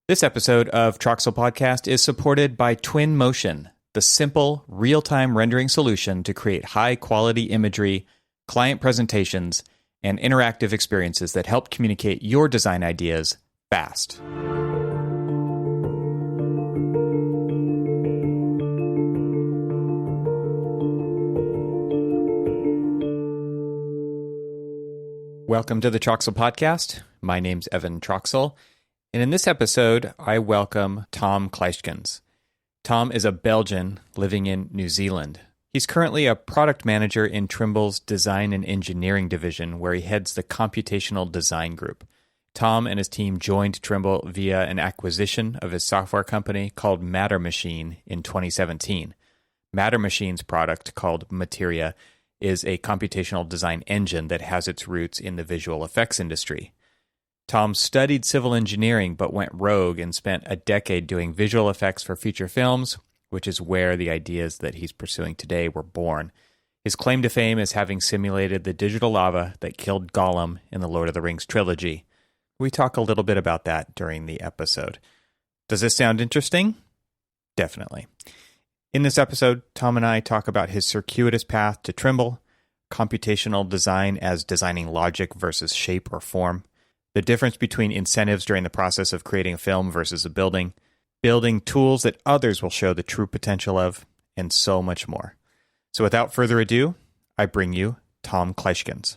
This episode of Troxel Podcast is supported by Twinmotion, the simple, real-time rendering solution to create high-quality imagery, client presentations, and interactive experiences that help communicate your design ideas fast. Welcome to the Troxel Podcast. My name's Evan Troxel. And in this episode, I welcome Tom Kluyskens. Tom is a Belgian living in New Zealand. He's currently a product manager in Trimble's design and engineering division, where he heads the computational design group. Tom and his team joined Trimble via an acquisition of his software company called Materia in 2017. Materia's product, called Materia, is a computational design engine that has its roots in the visual effects industry. Tom studied civil engineering but went rogue and spent a decade doing visual effects for feature films, which is where the ideas that he's pursuing today were born. His claim to fame is having simulated the digital lava that killed Gollum in the Lord of the Rings trilogy. We talk a little bit about that during the episode. Does this sound interesting? Definitely. In this episode, Tom and I talk about his circuitous path to Trimble, computational design as designing logic versus shape or form, the difference between incentives during the process of creating a film versus a building tools that others will show the true potential of, and so much more. So without further ado, I bring you Tom Kluyskens.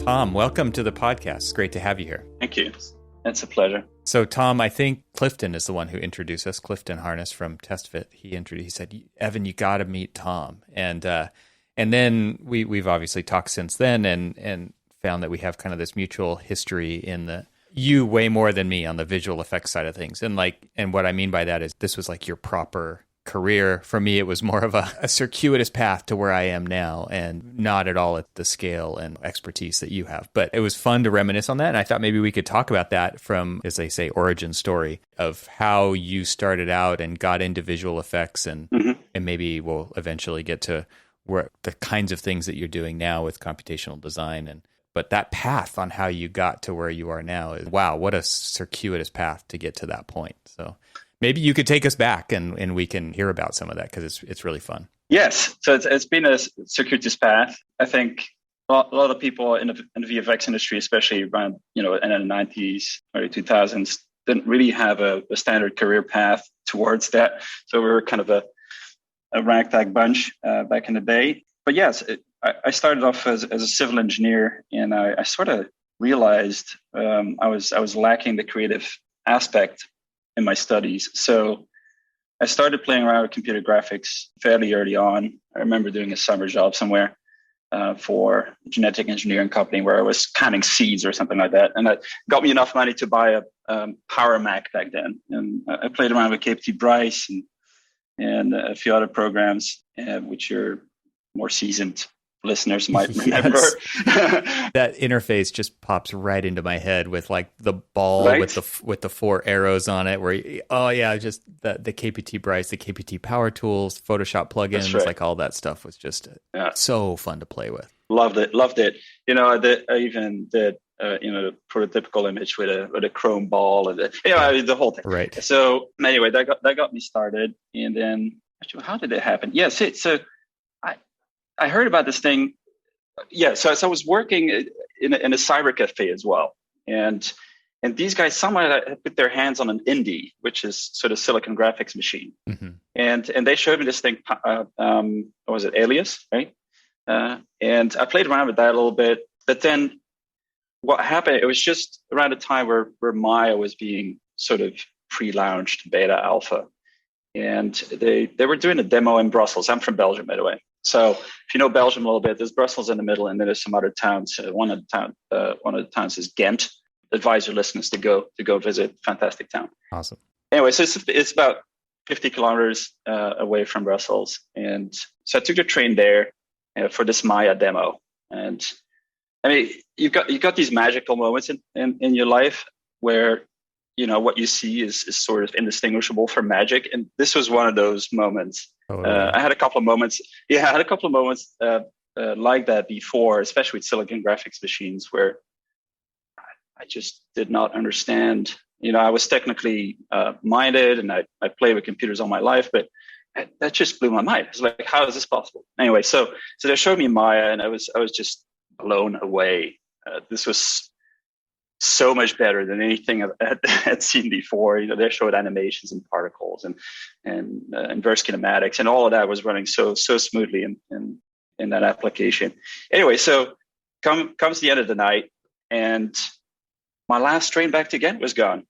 Tom, welcome to the podcast. It's great to have you here. Thank you. It's a pleasure. So, Tom, I think Clifton is the one who introduced us. Clifton Harness from TestFit. He said, "Evan, you got to meet Tom." And then we've obviously talked since then, and found that we have kind of this mutual history in the you way more than me on the visual effects side of things. And what I mean by that is this was like your proper career. For me, it was more of a circuitous path to where I am now, and not at all at the scale and expertise that you have. But it was fun to reminisce on that, and I thought maybe we could talk about that from, as they say, origin story of how you started out and got into visual effects, and maybe we'll eventually get to where the kinds of things that you're doing now with computational design. But that path on how you got to where you are now is, wow, what a circuitous path to get to that point. So maybe you could take us back and we can hear about some of that, because it's really fun. Yes. So it's been a circuitous path. I think a lot of people in the VFX industry, especially around, in the 90s, early 2000s, didn't really have a standard career path towards that. So we were kind of a ragtag bunch back in the day. But yes, I started off as a civil engineer, and I sort of realized I was lacking the creative aspect in my studies. So I started playing around with computer graphics fairly early on. I remember doing a summer job somewhere for a genetic engineering company where I was counting seeds or something like that. And that got me enough money to buy a Power Mac back then. And I played around with KPT Bryce and a few other programs, which your more seasoned listeners might remember. That interface just pops right into my head with like the ball, right, with the four arrows on it, where just the KPT Bryce, the KPT Power Tools, Photoshop plugins, right, like all that stuff was just so fun to play with. Loved it. I even did the prototypical image with a chrome ball and the whole thing. Right. So anyway, that got me started, and then actually, how did it happen? Yes. So I heard about this thing. Yeah, so I was working in a cyber cafe as well, and these guys somehow had put their hands on an Indy, which is sort of silicon graphics machine, and they showed me this thing. What was it, Alias, right? And I played around with that a little bit, but then what happened? It was just around the time where Maya was being sort of pre-launched, beta alpha, and they were doing a demo in Brussels. I'm from Belgium, by the way. So if you know Belgium a little bit, there's Brussels in the middle, and then there's some other towns. One of the towns is Ghent. Advise your listeners to go visit. Fantastic town. Awesome. Anyway, so it's about 50 kilometers away from Brussels, and so I took the train there for this Maya demo. And I mean, you've got these magical moments in your life. where, what you see is sort of indistinguishable from magic. And this was one of those moments. I had a couple of moments. Yeah, I had a couple of moments like that before, especially with silicon graphics machines, where I just did not understand. I was technically minded, and I played with computers all my life, but that just blew my mind. It's like, how is this possible? Anyway, so they showed me Maya, and I was just blown away. This was so much better than anything I had seen before. They showed animations and particles and inverse kinematics, and all of that was running so smoothly in that application. Anyway, so comes the end of the night, and my last train back to Ghent was gone,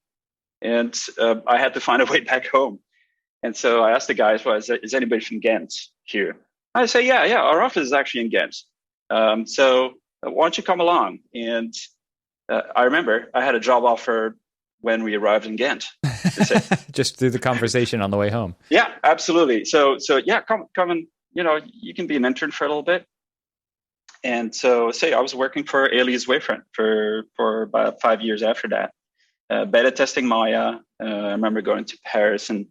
and I had to find a way back home. And so I asked the guys, well, is anybody from Ghent here? I say, yeah, our office is actually in Ghent. So why don't you come along? And I remember I had a job offer when we arrived in Ghent. Just through the conversation on the way home. Yeah, absolutely. So yeah, come and, you can be an intern for a little bit. And so I was working for Alias Wavefront for about 5 years after that, beta testing Maya. I remember going to Paris and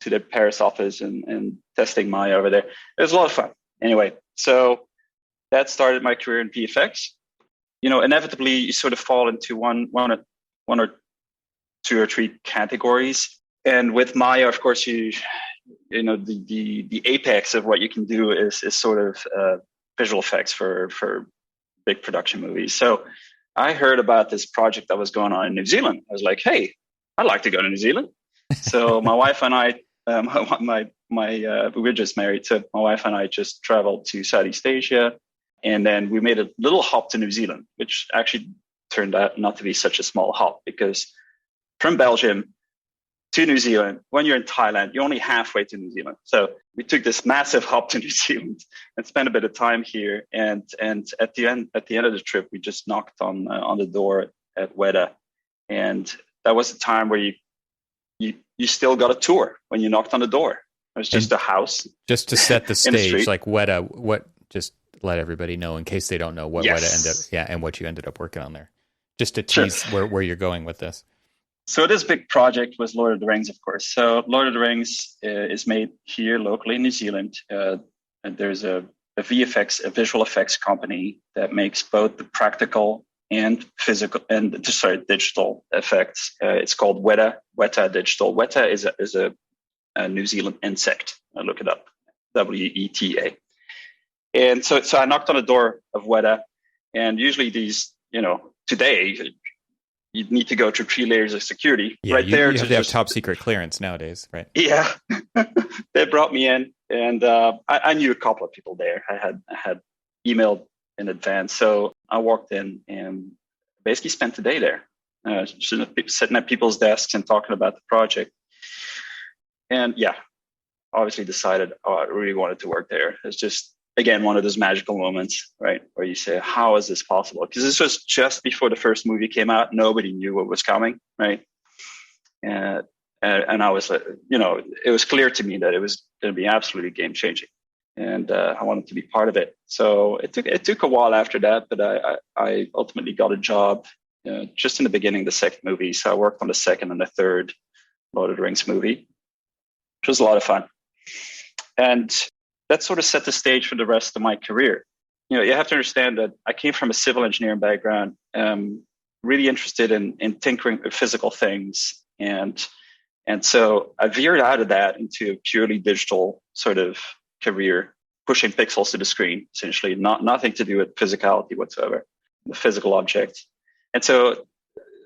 to the Paris office and testing Maya over there. It was a lot of fun. Anyway, so that started my career in VFX. Inevitably you sort of fall into one or two or three categories. And with Maya, of course, the apex of what you can do is sort of visual effects for big production movies. So I heard about this project that was going on in New Zealand. I was like, hey, I'd like to go to New Zealand. So my wife and I, we were just married. So my wife and I just traveled to Southeast Asia. And then we made a little hop to New Zealand, which actually turned out not to be such a small hop, because from Belgium to New Zealand, when you're in Thailand, you're only halfway to New Zealand. So we took this massive hop to New Zealand and spent a bit of time here. And at the end of the trip, we just knocked on the door at Weta. And that was the time where you still got a tour when you knocked on the door. It was just a house. Just to set the stage, like Weta, just let everybody know in case they don't know what Weta ended up, and what you ended up working on there. Just to tease where you're going with this. So this big project was Lord of the Rings, of course. So Lord of the Rings is made here locally in New Zealand. And there's a visual effects company that makes both the practical and digital effects. It's called Weta Digital. Weta is a New Zealand insect. Look it up, WETA. And so I knocked on the door of Weta, and usually these, today you'd need to go through 3 layers of security. Yeah, right there. You have to have top secret clearance nowadays, right? Yeah. They brought me in, and I knew a couple of people there. I had emailed in advance. So I walked in and basically spent the day there, sitting at people's desks and talking about the project. And yeah, obviously decided, I really wanted to work there. It's just, again, one of those magical moments, right? Where you say, how is this possible? Because this was just before the first movie came out. Nobody knew what was coming, right? And I was, it was clear to me that it was going to be absolutely game changing. And I wanted to be part of it. So it took a while after that, but I ultimately got a job just in the beginning of the second movie. So I worked on the second and the third Lord of the Rings movie, which was a lot of fun. And that sort of set the stage for the rest of my career. You have to understand that I came from a civil engineering background, really interested in tinkering with physical things. And so I veered out of that into a purely digital sort of career, pushing pixels to the screen, essentially, nothing to do with physicality whatsoever, the physical object. And so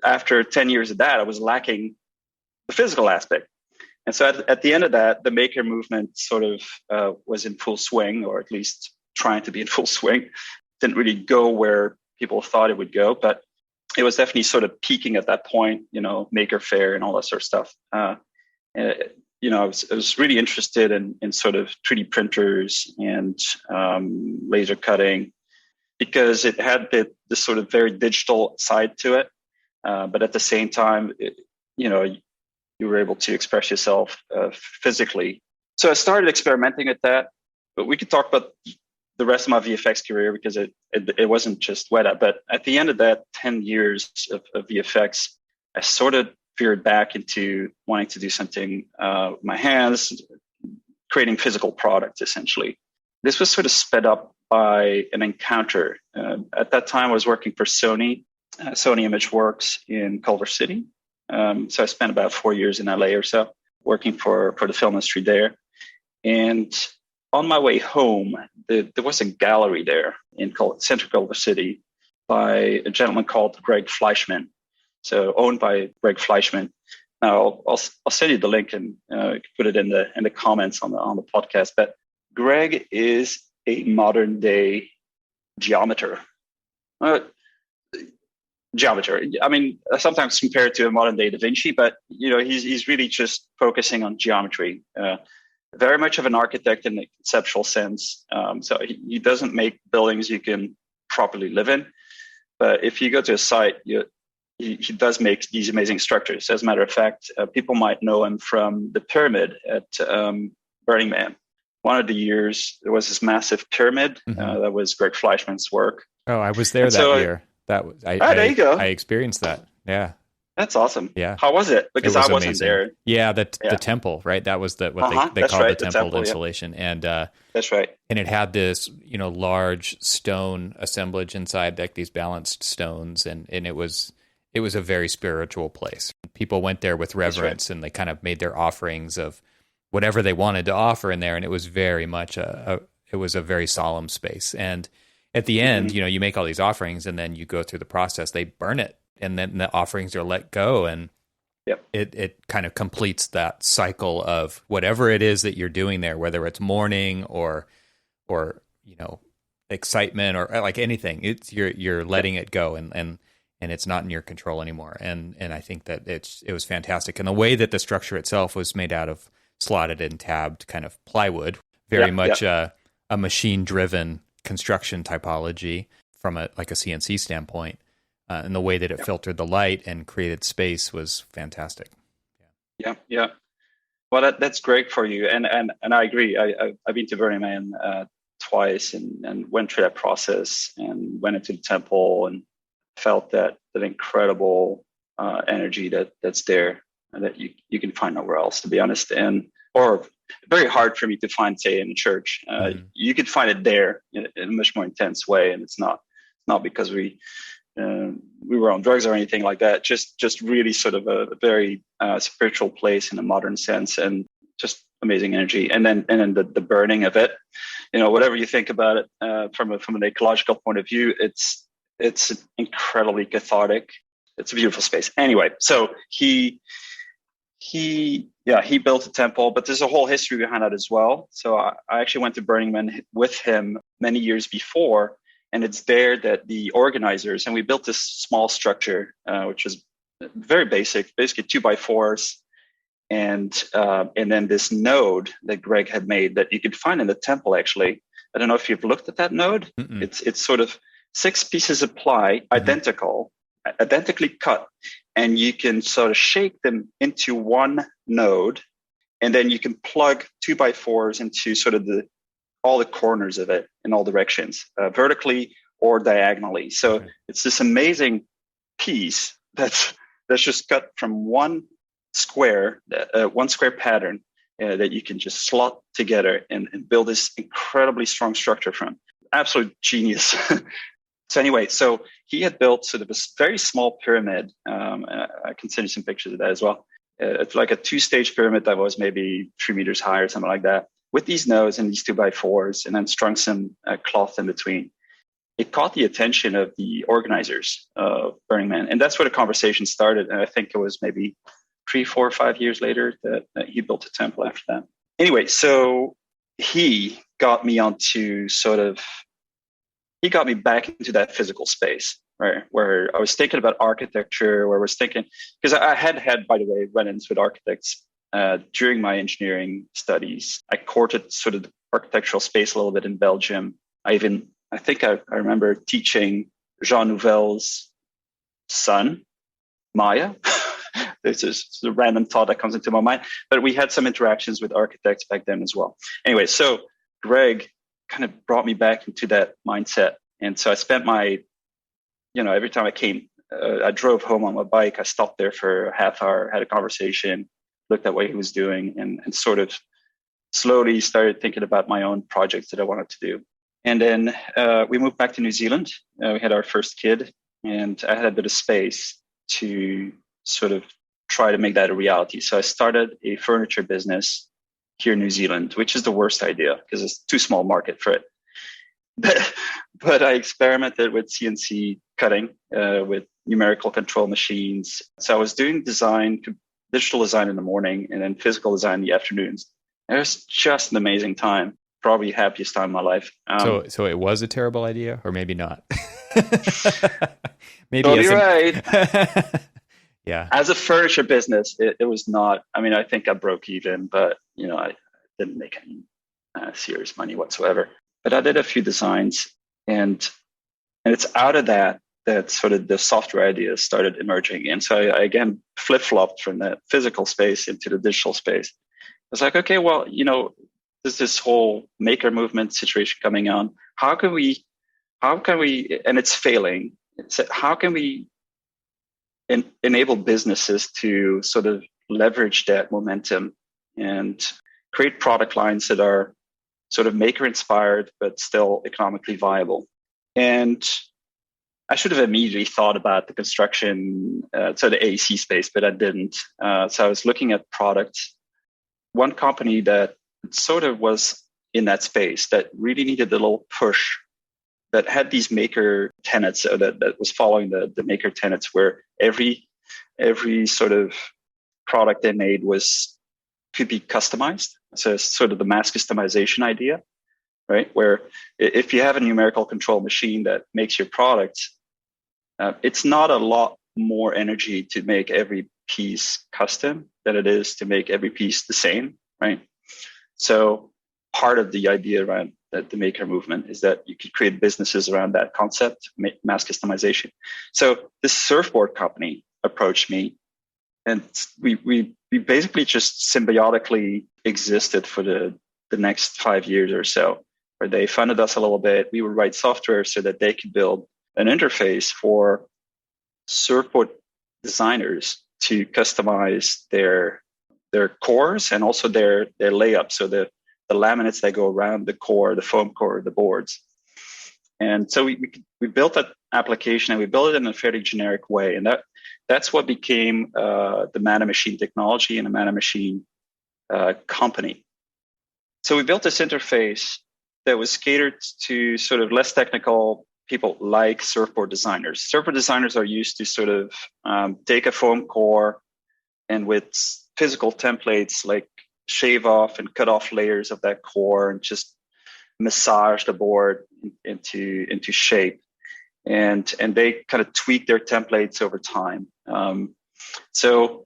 after 10 years of that, I was lacking the physical aspect. And so at the end of that, the maker movement sort of was in full swing, or at least trying to be in full swing. Didn't really go where people thought it would go, but it was definitely sort of peaking at that point, Maker Faire and all that sort of stuff. I was really interested in sort of 3D printers and laser cutting, because it had the sort of very digital side to it. But at the same time, you were able to express yourself physically. So I started experimenting with that, but we could talk about the rest of my VFX career, because it wasn't just Weta. But at the end of that 10 years of VFX, I sort of veered back into wanting to do something with my hands, creating physical products, essentially. This was sort of sped up by an encounter. At that time, I was working for Sony ImageWorks in Culver City. So I spent about 4 years in LA or so working for the film industry there. And on my way home, there was a gallery there in central Culver City by a gentleman called Greg Fleischman. So owned by Greg Fleischman. Now I'll send you the link and put it in the comments on the podcast. But Greg is a modern day geometer. I mean, sometimes compared to a modern day Da Vinci, but he's really just focusing on geometry. Very much of an architect in the conceptual sense. So he doesn't make buildings you can properly live in. But if you go to a site, he does make these amazing structures. As a matter of fact, people might know him from the pyramid at Burning Man. One of the years, there was this massive pyramid that was Greg Fleischman's work. Oh, I was there that year. That was there you go. I experienced that. Yeah. That's awesome. Yeah. How was it? Because I wasn't amazing. there. Yeah, the temple, right? That was what they called right, the temple installation. Yeah. And that's right. And it had this, large stone assemblage inside, like these balanced stones, and it was a very spiritual place. People went there with reverence, and they kind of made their offerings of whatever they wanted to offer in there, and it was very much it was a very solemn space. And at the end, you make all these offerings, and then you go through the process. They burn it, and then the offerings are let go, and it kind of completes that cycle of whatever it is that you're doing there, whether it's mourning or excitement or like anything. It's you're letting it go, and it's not in your control anymore. And I think that it was fantastic, and the way that the structure itself was made out of slotted and tabbed kind of plywood, very much a machine-driven construction typology from a CNC standpoint, and the way that it filtered the light and created space was fantastic. Yeah. Well, that's great for you, and I agree. I've been to Burning Man twice and went through that process and went into the temple and felt that incredible energy that's there and that you can find nowhere else, to be honest, or very hard for me to find, say, in a church. You could find it there in a much more intense way, and it's not because we were on drugs or anything like that. Just really sort of a very spiritual place in a modern sense, and just amazing energy. And then the burning of it, whatever you think about it from an ecological point of view, it's incredibly cathartic. It's a beautiful space. Anyway, so he built a temple, but there's a whole history behind that as well. So I actually went to Burning Man with him many years before, and it's there that the organizers, and we built this small structure, which was very basic, basically 2x4s, and then this node that Greg had made that you could find in the temple. Actually, I don't know if you've looked at that node. Mm-mm. It's sort of 6 pieces of ply, identically cut, and you can sort of shake them into one node, and then you can plug 2x4s into sort of all the corners of it in all directions, vertically or diagonally. So it's this amazing piece that's just cut from one square pattern that you can just slot together and build this incredibly strong structure from. Absolute genius. So anyway, so he had built sort of a very small pyramid. I can send you some pictures of that as well. It's like a 2-stage pyramid that was maybe 3 meters high or something like that, with these nodes and these 2x4s, and then strung some cloth in between. It caught the attention of the organizers of Burning Man, and that's where the conversation started. And I think it was maybe 3, 4, 5 years later that he built a temple after that. Anyway, so he got me he got me back into that physical space, right? Where I was thinking about architecture, where I was thinking, because I had, by the way, run-ins with architects during my engineering studies. I courted sort of the architectural space a little bit in Belgium. I think I remember teaching Jean Nouvel's son, Maya. This is a random thought that comes into my mind, but we had some interactions with architects back then as well. Anyway, so Greg kind of brought me back into that mindset. And so I spent every time I came I drove home on my bike. I stopped there for a half hour, had a conversation, looked at what he was doing, and sort of slowly started thinking about my own projects that I wanted to do. And then we moved back to New Zealand. We had our first kid, and I had a bit of space to sort of try to make that a reality. So I started a furniture business here in New Zealand, which is the worst idea because it's too small market for it. But I experimented with CNC cutting, with numerical control machines. So I was doing digital design in the morning and then physical design in the afternoons. It was just an amazing time, probably happiest time of my life. So it was a terrible idea, or maybe not. Maybe totally right. Yeah. As a furniture business, it was not. I mean, I think I broke even, but I didn't make any serious money whatsoever. But I did a few designs, and it's out of that sort of the software ideas started emerging. And so I again flip-flopped from the physical space into the digital space. I was like, okay, well, there's this whole maker movement situation coming on. How can we, and it's failing. How can we enable businesses to sort of leverage that momentum and create product lines that are sort of maker inspired, but still economically viable? And I should have immediately thought about the construction, so the AEC space, but I didn't. So I was looking at products. One company that sort of was in that space that really needed a little push, that had these maker tenets, that was following the maker tenets, where every sort of product they made could be customized. So it's sort of the mass customization idea, right? Where if you have a numerical control machine that makes your product, it's not a lot more energy to make every piece custom than it is to make every piece the same, right? So part of the idea around the maker movement is that you could create businesses around that concept, mass customization. So this surfboard company approached me, and we basically just symbiotically existed for the next 5 years or so, where they funded us a little bit. We would write software so that they could build an interface for surfboard designers to customize their cores and also their layup. So the laminates that go around the core, the foam core, the boards. And so we built that application, and we built it in a fairly generic way. And that's what became the Mana Machine technology and the Mana Machine company. So we built this interface that was catered to sort of less technical people like surfboard designers. Surfboard designers are used to sort of take a foam core and with physical templates, like shave off and cut off layers of that core and just massage the board into shape. And they kind of tweak their templates over time. So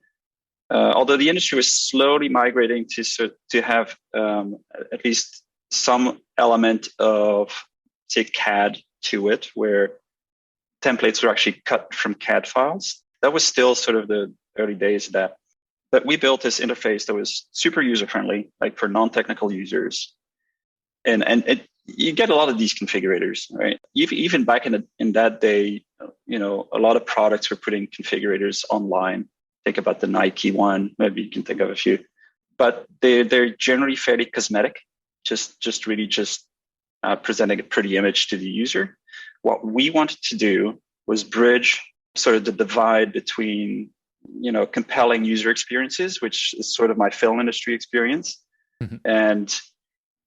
although the industry was slowly migrating to have at least some element of, say, CAD to it, where templates were actually cut from CAD files, that was still sort of the early days of that. But we built this interface that was super user-friendly, like for non-technical users. And you get a lot of these configurators, right? Even back in that day, a lot of products were putting configurators online. Think about the Nike one, maybe you can think of a few. But they're generally fairly cosmetic, just presenting a pretty image to the user. What we wanted to do was bridge sort of the divide between compelling user experiences, which is sort of my film industry experience, mm-hmm.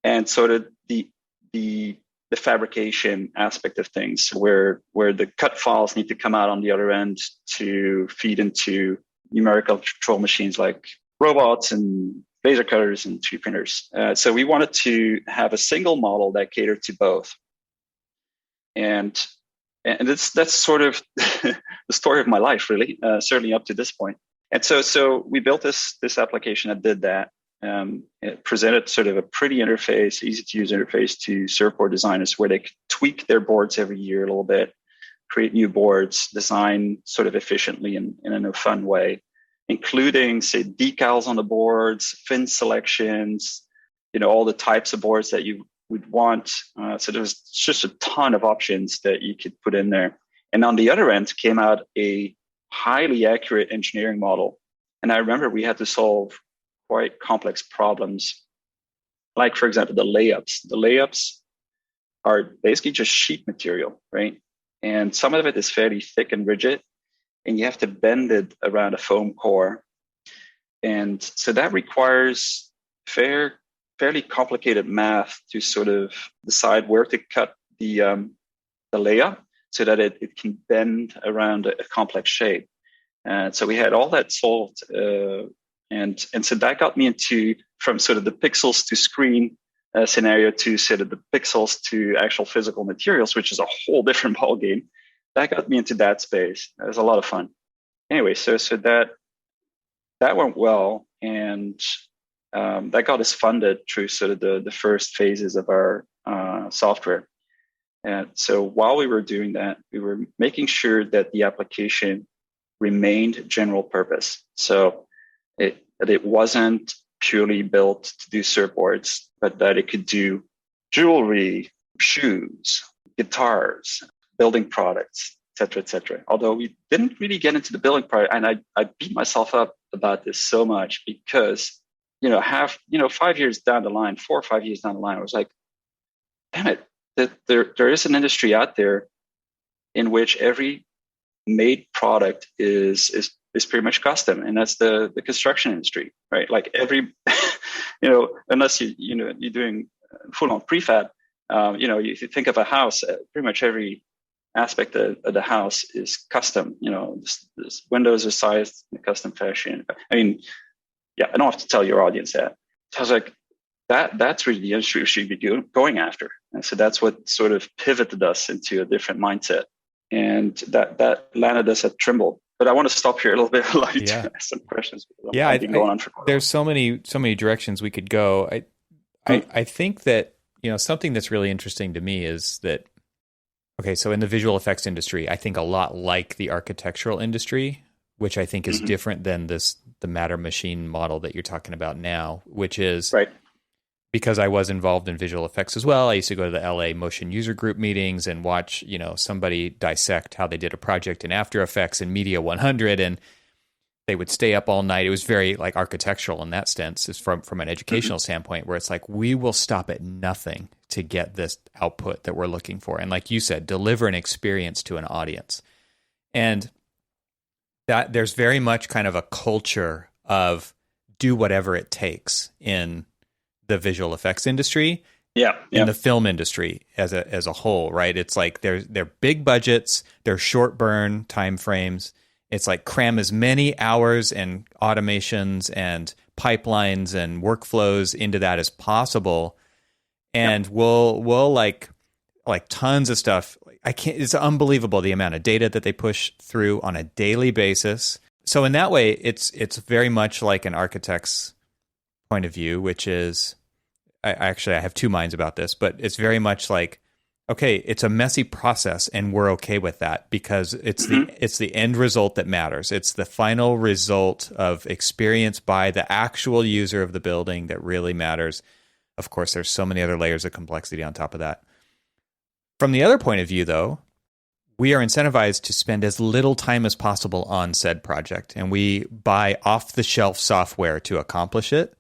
and sort of the fabrication aspect of things, where the cut files need to come out on the other end to feed into numerical control machines like robots and laser cutters and 3D printers. So we wanted to have a single model that catered to both, and that's sort of the story of my life, really, certainly up to this point. And so we built this application that did that. It presented sort of a pretty interface, easy to use interface to surfboard designers, where they could tweak their boards every year a little bit, create new boards, design sort of efficiently in a fun way, including, say, decals on the boards, fin selections, all the types of boards that you would want. So there's just a ton of options that you could put in there. And on the other end came out a highly accurate engineering model. And I remember we had to solve quite complex problems. Like, for example, the layups. The layups are basically just sheet material, right? And some of it is fairly thick and rigid, and you have to bend it around a foam core. And so that requires fairly complicated math to sort of decide where to cut the layup so that it can bend around a complex shape. And so we had all that solved. And so that got me into from sort of the pixels to screen scenario to sort of the pixels to actual physical materials, which is a whole different ballgame. That got me into that space. It was a lot of fun. Anyway, so that went well, and that got us funded through sort of the first phases of our software. And so while we were doing that, we were making sure that the application remained general purpose. So that it wasn't purely built to do surfboards, but that it could do jewelry, shoes, guitars, building products, et cetera, et cetera. Although we didn't really get into the building part, and I beat myself up about this so much because, 5 years down the line, 4 or 5 years down the line, I was like, damn it, that there is an industry out there in which every made product is pretty much custom, and that's the construction industry, right? Like every, unless you're doing full on prefab, if you think of a house, pretty much every aspect of the house is custom. This windows are sized in a custom fashion. I mean, yeah, I don't have to tell your audience that. So I was like, that's really the industry we should be going after. And so that's what sort of pivoted us into a different mindset. And that landed us at Trimble. But I want to stop here a little bit. I'd like to ask some questions. Yeah, I've been going on for quite a while. There's so many directions we could go. I think that, something that's really interesting to me is that, okay, so in the visual effects industry, I think a lot like the architectural industry, which I think is different than the matter machine model that you're talking about now, which is right. Because I was involved in visual effects as well. I used to go to the LA motion user group meetings and watch, somebody dissect how they did a project in After Effects and Media 100, and they would stay up all night. It was very like architectural in that sense, is from an educational standpoint, where it's like, we will stop at nothing to get this output that we're looking for. And like you said, deliver an experience to an audience. And that there's very much kind of a culture of do whatever it takes in the visual effects industry, in the film industry as a whole, right? It's like they're big budgets, they're short burn time frames. It's like cram as many hours and automations and pipelines and workflows into that as possible, and we'll like tons of stuff. It's unbelievable the amount of data that they push through on a daily basis. So in that way, it's very much like an architect's point of view, which is, I have two minds about this, but it's very much like, okay, it's a messy process and we're okay with that because it's the end result that matters. It's the final result of experience by the actual user of the building that really matters. Of course, there's so many other layers of complexity on top of that. From the other point of view, though, we are incentivized to spend as little time as possible on said project, and we buy off-the-shelf software to accomplish it.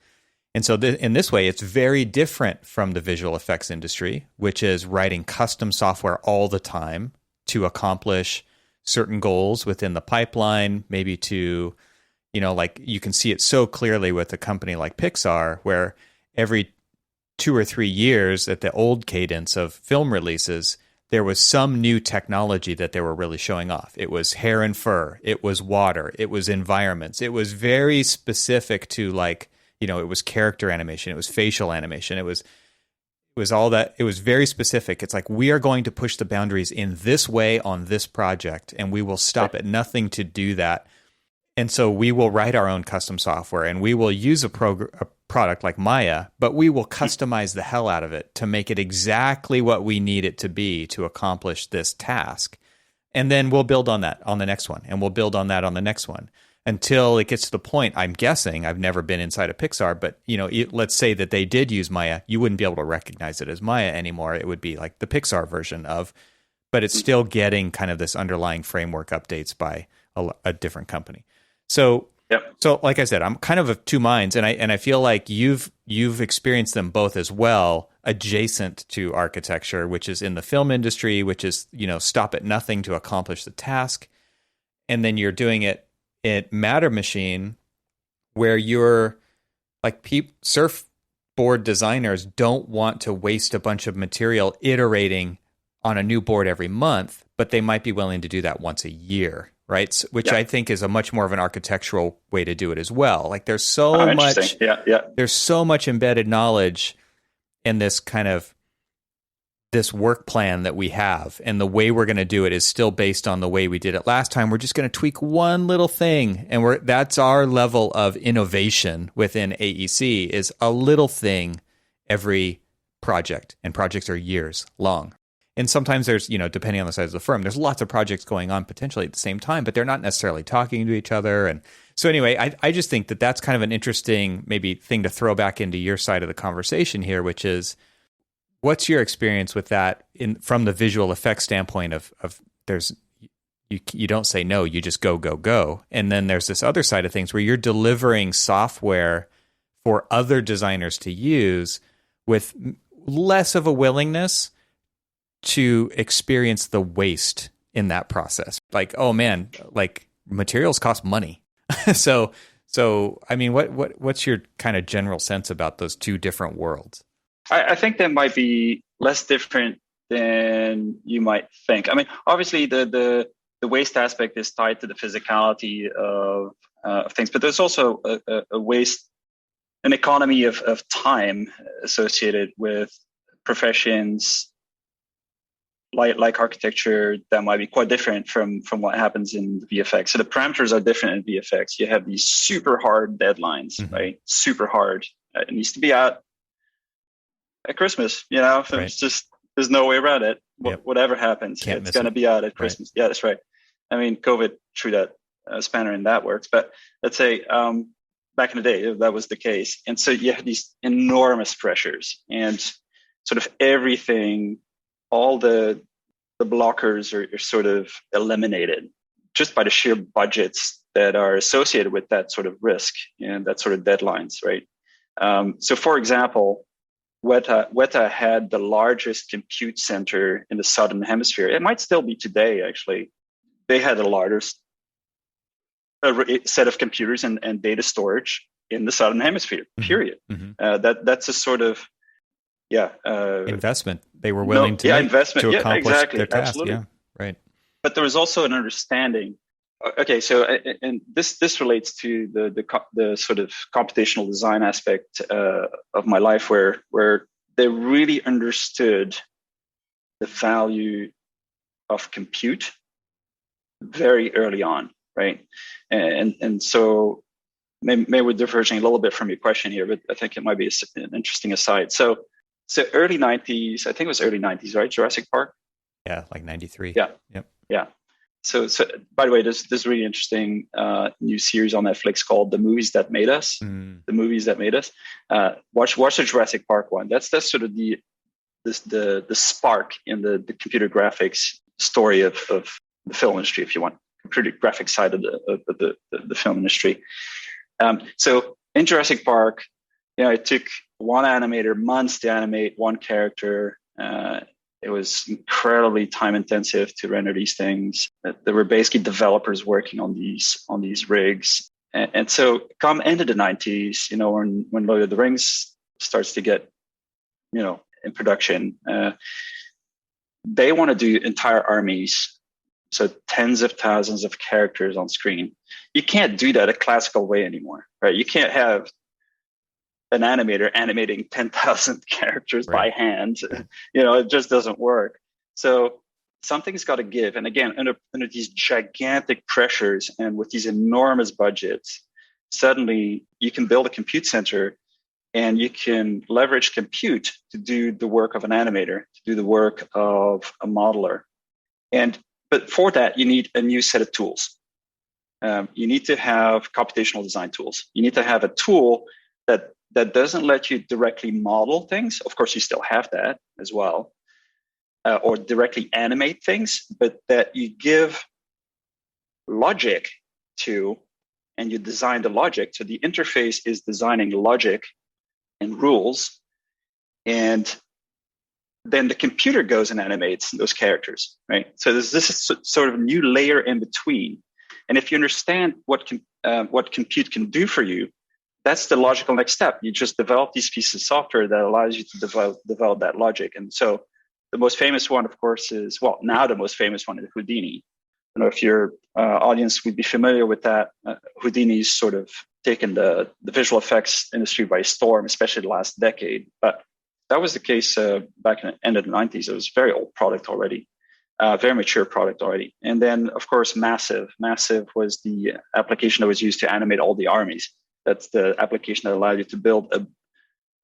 And so in this way, it's very different from the visual effects industry, which is writing custom software all the time to accomplish certain goals within the pipeline, maybe to, like you can see it so clearly with a company like Pixar, where every 2 or 3 years at the old cadence of film releases, there was some new technology that they were really showing off. It was hair and fur. It was water. It was environments. It was very specific to it was character animation. It was facial animation. It was all that. It was very specific. It's like, we are going to push the boundaries in this way on this project, and we will stop at nothing to do that. And so we will write our own custom software, and we will use a product like Maya, but we will customize the hell out of it to make it exactly what we need it to be to accomplish this task. And then we'll build on that on the next one, and we'll build on that on the next one until it gets to the point, I'm guessing, I've never been inside of Pixar, but let's say that they did use Maya, you wouldn't be able to recognize it as Maya anymore. It would be like the Pixar version of, but it's still getting kind of this underlying framework updates by a different company. So, so like I said, I'm kind of of two minds, and I feel like you've experienced them both as well, adjacent to architecture, which is in the film industry, which is, stop at nothing to accomplish the task. And then you're doing it at Matter Machine, where you're like surfboard designers don't want to waste a bunch of material iterating on a new board every month, but they might be willing to do that once a year, right? Which I think is a much more of an architectural way to do it as well. Like there's so much, there's so much embedded knowledge in this kind of this work plan that we have, and the way we're going to do it is still based on the way we did it last time. We're just going to tweak one little thing, and that's our level of innovation within AEC, is a little thing every project, and projects are years long. And sometimes there's, depending on the size of the firm, there's lots of projects going on potentially at the same time, but they're not necessarily talking to each other. And so anyway, I just think that that's kind of an interesting maybe thing to throw back into your side of the conversation here, which is, what's your experience with that from the visual effects standpoint of you don't say no, you just go. And then there's this other side of things where you're delivering software for other designers to use with less of a willingness to experience the waste in that process. Like, oh man, like materials cost money. So I mean, what's your kind of general sense about those two different worlds? I think they might be less different than you might think. I mean, obviously the waste aspect is tied to the physicality of things, but there's also a waste, an economy of time associated with professions like architecture that might be quite different from what happens in the VFX. So the parameters are different in VFX. You have these super hard deadlines, right? Super hard. It needs to be out at Christmas, right. It's just, there's no way around it. Whatever happens, it's going to be out at Christmas. Right. Yeah, that's right. I mean, COVID threw that spanner in that works, but let's say back in the day, that was the case. And so you have these enormous pressures, and sort of everything, all the blockers are sort of eliminated just by the sheer budgets that are associated with that sort of risk and that sort of deadlines, right? So for example, Weta had the largest compute center in the Southern Hemisphere. It might still be today, actually. They had the largest set of computers and data storage in the Southern Hemisphere, period. That's a sort of, investment they were willing to make to accomplish their task. Absolutely. Yeah, right. But there was also an understanding. Okay, so and this relates to the sort of computational design aspect of my life, where they really understood the value of compute very early on, right? And so maybe we're diverging a little bit from your question here, but I think it might be an interesting aside. So early 90s, I think it was early 90s, right? Jurassic Park. Yeah, like 93. Yeah. Yep. Yeah. So by the way, there's really interesting new series on Netflix called The Movies That Made Us. The Movies That Made Us. Watch the Jurassic Park one. That's sort of the spark in the computer graphics story of the film industry, if you want, computer graphics side of the film industry. So in Jurassic Park, it took one animator months to animate one character. It was incredibly time intensive to render these things. There were basically developers working on these rigs. And so come into the 90s, when Lord of the Rings starts to get, in production, they want to do entire armies. So tens of thousands of characters on screen. You can't do that a classical way anymore, right? You can't have an animator animating 10,000 characters by hand. It just doesn't work. So something's got to give. And again, under these gigantic pressures and with these enormous budgets, suddenly you can build a compute center and you can leverage compute to do the work of an animator, to do the work of a modeler. But for that, you need a new set of tools. You need to have computational design tools. You need to have a tool that doesn't let you directly model things. Of course, you still have that as well. or directly animate things, but that you give logic to, and you design the logic. So the interface is designing logic and rules, and then the computer goes and animates those characters, right? So this is sort of a new layer in between. And if you understand what compute can do for you, that's the logical next step. You just develop these pieces of software that allows you to develop that logic. And so the most famous one, of course, is, well, now the most famous one is Houdini. I don't know if your audience would be familiar with that. Houdini's sort of taken the visual effects industry by storm, especially the last decade. But that was the case back in the end of the 90s. It was a very old product already, very mature product already. And then, of course, Massive. Massive was the application that was used to animate all the armies. That's the application that allowed you to build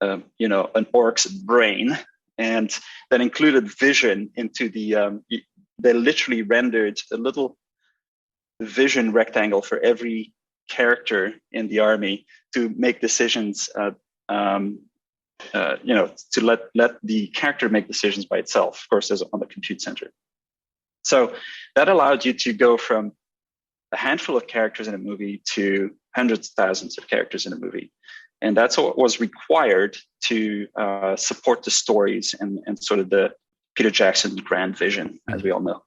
an orc's brain, and that included vision into the. They literally rendered a little vision rectangle for every character in the army to make decisions. To let the character make decisions by itself, of course, as on the compute center. So that allowed you to go from a handful of characters in a movie to hundreds of thousands of characters in a movie. And that's what was required to support the stories and sort of the Peter Jackson grand vision, as we all know.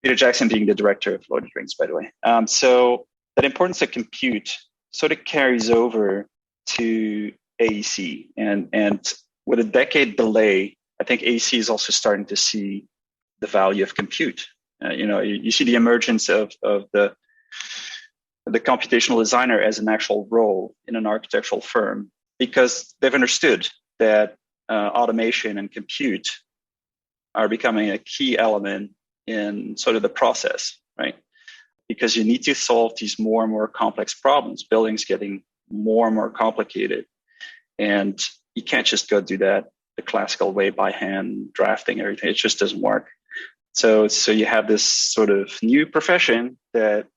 Peter Jackson being the director of Lord of the Rings, by the way. So that importance of compute sort of carries over to AEC. And with a decade delay, I think AEC is also starting to see the value of compute. You see the emergence of the computational designer as an actual role in an architectural firm, because they've understood that automation and compute are becoming a key element in sort of the process, right? Because you need to solve these more and more complex problems. Buildings getting more and more complicated. And you can't just go do that the classical way by hand, drafting everything. It just doesn't work. So you have this sort of new profession that,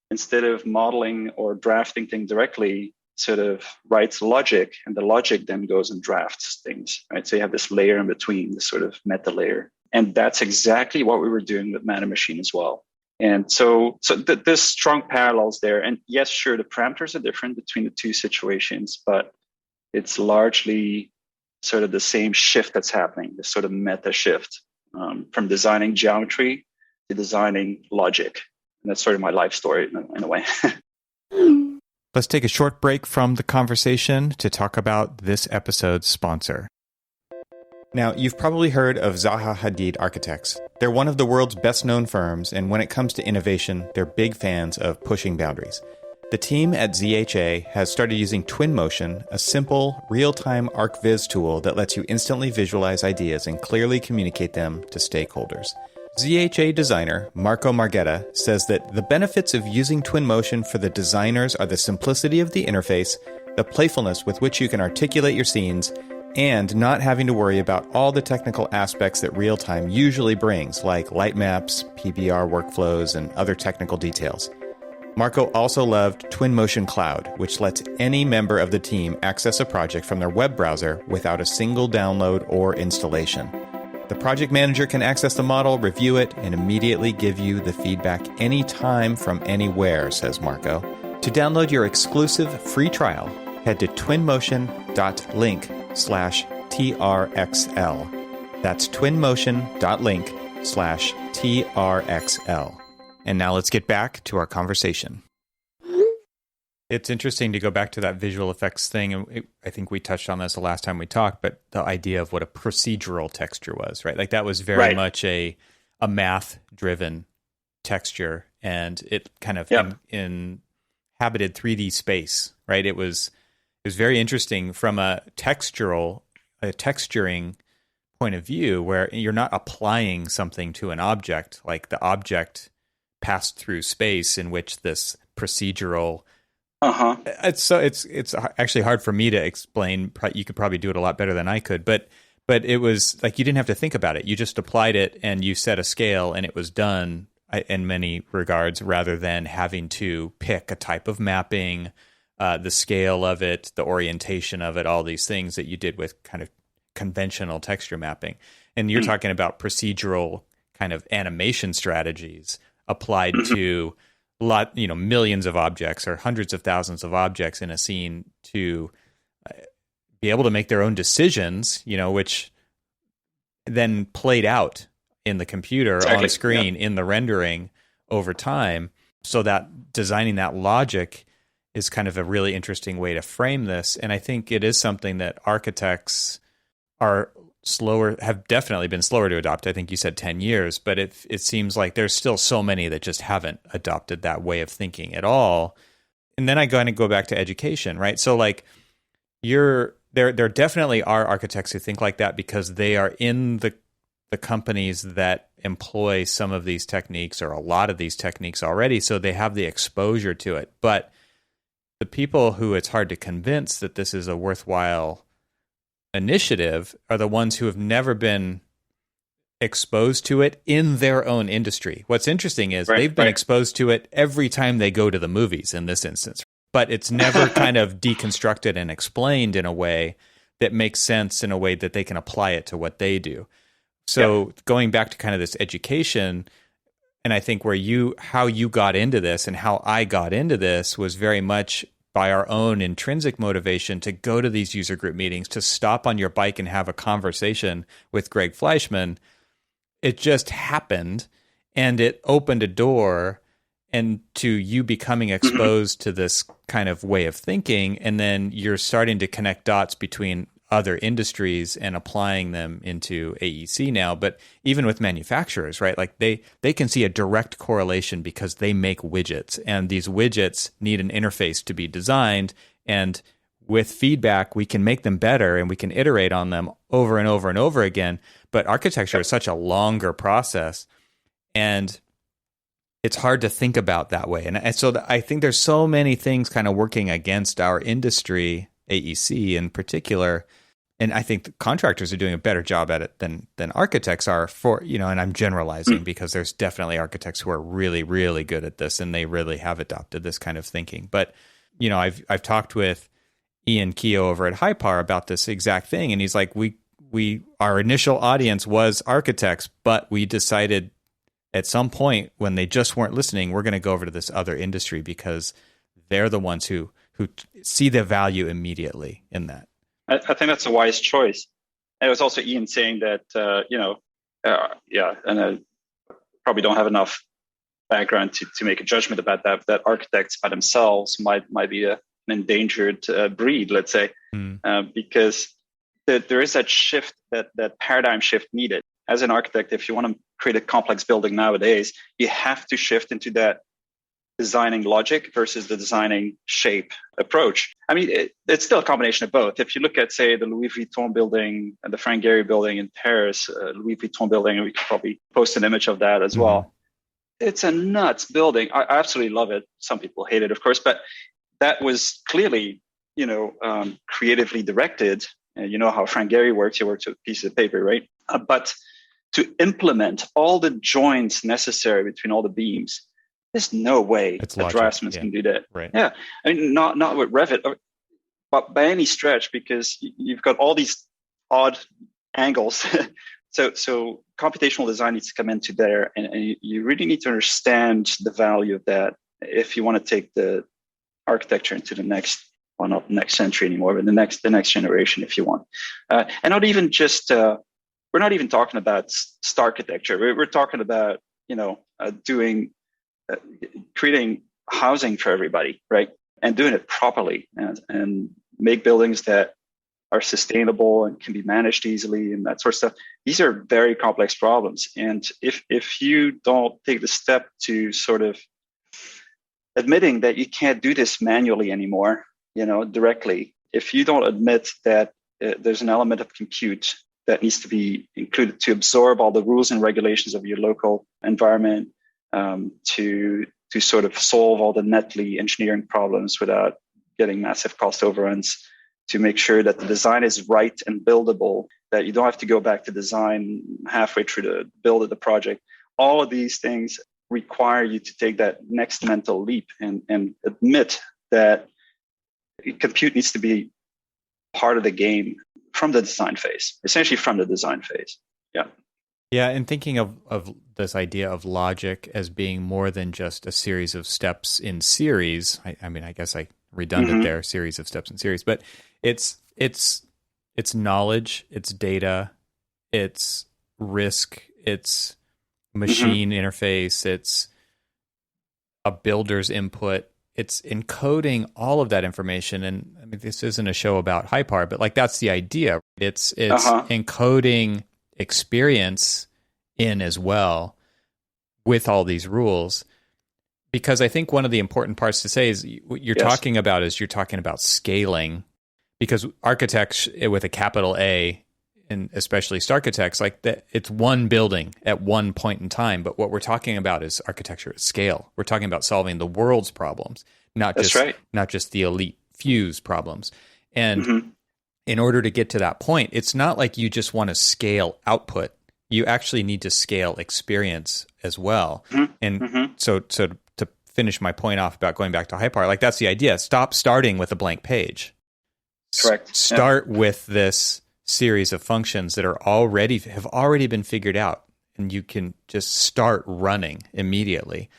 instead of modeling or drafting things directly, sort of writes logic, and the logic then goes and drafts things, right? So you have this layer in between, this sort of meta layer. And that's exactly what we were doing with Man and Machine as well. And so there's strong parallels there. And yes, sure, the parameters are different between the two situations, but it's largely sort of the same shift that's happening, this sort of meta shift from designing geometry to designing logic. And that's sort of my life story in a way. Let's take a short break from the conversation to talk about this episode's sponsor. Now, you've probably heard of Zaha Hadid Architects. They're one of the world's best-known firms, and when it comes to innovation, they're big fans of pushing boundaries. The team at ZHA has started using Twinmotion, a simple, real-time ArcViz tool that lets you instantly visualize ideas and clearly communicate them to stakeholders. ZHA designer Marco Marghetta says that the benefits of using Twinmotion for the designers are the simplicity of the interface, the playfulness with which you can articulate your scenes, and not having to worry about all the technical aspects that real-time usually brings, like light maps, PBR workflows, and other technical details. Marco also loved Twinmotion Cloud, which lets any member of the team access a project from their web browser without a single download or installation. The project manager can access the model, review it, and immediately give you the feedback anytime from anywhere, says Marco. To download your exclusive free trial, head to twinmotion.link/TRXL. That's twinmotion.link/TRXL. And now let's get back to our conversation. It's interesting to go back to that visual effects thing. And I think we touched on this the last time we talked, but the idea of what a procedural texture was, right? Like that was very much a math-driven texture, and it kind of inhabited 3D space, right? It was very interesting from a texturing point of view, where you're not applying something to an object, like the object passed through space in which this procedural. It's actually hard for me to explain. You could probably do it a lot better than I could, but it was like you didn't have to think about it. You just applied it and you set a scale, and it was done in many regards, rather than having to pick a type of mapping, the scale of it, the orientation of it, all these things that you did with kind of conventional texture mapping. And you're talking about procedural kind of animation strategies applied to millions of objects or hundreds of thousands of objects in a scene to be able to make their own decisions, which then played out in the computer on screen in the rendering over time. So that designing that logic is kind of a really interesting way to frame this. And I think it is something that architects have definitely been slower to adopt. I think you said 10 years, but it seems like there's still so many that just haven't adopted that way of thinking at all. And then I go back to education, right? So like there definitely are architects who think like that because they are in the companies that employ some of these techniques or a lot of these techniques already, so they have the exposure to it. But the people who it's hard to convince that this is a worthwhile initiative are the ones who have never been exposed to it in their own industry. What's interesting is they've been exposed to it every time they go to the movies in this instance, but it's never kind of deconstructed and explained in a way that makes sense, in a way that they can apply it to what they do. So going back to kind of this education, and I think how you got into this and how I got into this was very much by our own intrinsic motivation to go to these user group meetings, to stop on your bike and have a conversation with Greg Fleischman. It just happened, and it opened a door and to you becoming exposed to this kind of way of thinking, and then you're starting to connect dots between other industries and applying them into AEC now. But even with manufacturers, right? Like they can see a direct correlation because they make widgets, and these widgets need an interface to be designed. And with feedback, we can make them better and we can iterate on them over and over and over again. But architecture is such a longer process, and it's hard to think about that way. And so I think there's so many things kind of working against our industry, AEC in particular. And I think the contractors are doing a better job at it than architects are, and I'm generalizing because there's definitely architects who are really, really good at this and they really have adopted this kind of thinking. But, I've talked with Ian Keogh over at Hypar about this exact thing. And he's like, our initial audience was architects, but we decided at some point when they just weren't listening, we're going to go over to this other industry because they're the ones who see the value immediately in that. I think that's a wise choice. And it was also Ian saying that, and I probably don't have enough background to make a judgment about that architects by themselves might be an endangered breed, let's say, because there is that shift, that paradigm shift needed. As an architect, if you want to create a complex building nowadays, you have to shift into that designing logic versus the designing shape approach. I mean, it's still a combination of both. If you look at, say, the Louis Vuitton building and the Frank Gehry building in Paris, Louis Vuitton building, and we could probably post an image of that as well. It's a nuts building. I absolutely love it. Some people hate it, of course, but that was clearly, creatively directed. And you know how Frank Gehry works. He works with pieces of paper, right? But to implement all the joints necessary between all the beams, there's no way a draftsman can do that. Right. Yeah. I mean, not with Revit, but by any stretch, because you've got all these odd angles. So computational design needs to come into there, and you really need to understand the value of that if you want to take the architecture into the next, well, not the next century anymore, but the next generation, if you want. And not even just, we're not even talking about star architecture. We're talking about, creating housing for everybody, right? And doing it properly and make buildings that are sustainable and can be managed easily and that sort of stuff. These are very complex problems. And if you don't take the step to sort of admitting that you can't do this manually anymore, directly, if you don't admit that there's an element of compute that needs to be included to absorb all the rules and regulations of your local environment, to sort of solve all the netly engineering problems without getting massive cost overruns, to make sure that the design is right and buildable, that you don't have to go back to design halfway through the build of the project. All of these things require you to take that next mental leap and admit that compute needs to be part of the game from the design phase, essentially from the design phase. Yeah. Yeah, and thinking of this idea of logic as being more than just a series of steps in series. I mean, I guess I redundant Mm-hmm. there, series of steps in series, but it's knowledge, it's data, it's risk, it's Mm-hmm. machine interface, it's a builder's input. It's encoding all of that information. And I mean, this isn't a show about Hypar, but like that's the idea. It's Uh-huh. encoding experience in as well with all these rules. Because I think one of the important parts to say is what you're Yes. talking about is you're talking about scaling. Because architects with a capital A, and especially architects, like that, it's one building at one point in time. But what we're talking about is architecture at scale. We're talking about solving the world's problems, That's right. not just the elite few's problems. And Mm-hmm. in order to get to that point, it's not like you just want to scale output. You actually need to scale experience as well. Mm-hmm. And Mm-hmm. so to finish my point off about going back to Hypar, like that's the idea. Stop starting with a blank page. Correct. Yeah. Start with this series of functions that have already been figured out, and you can just start running immediately.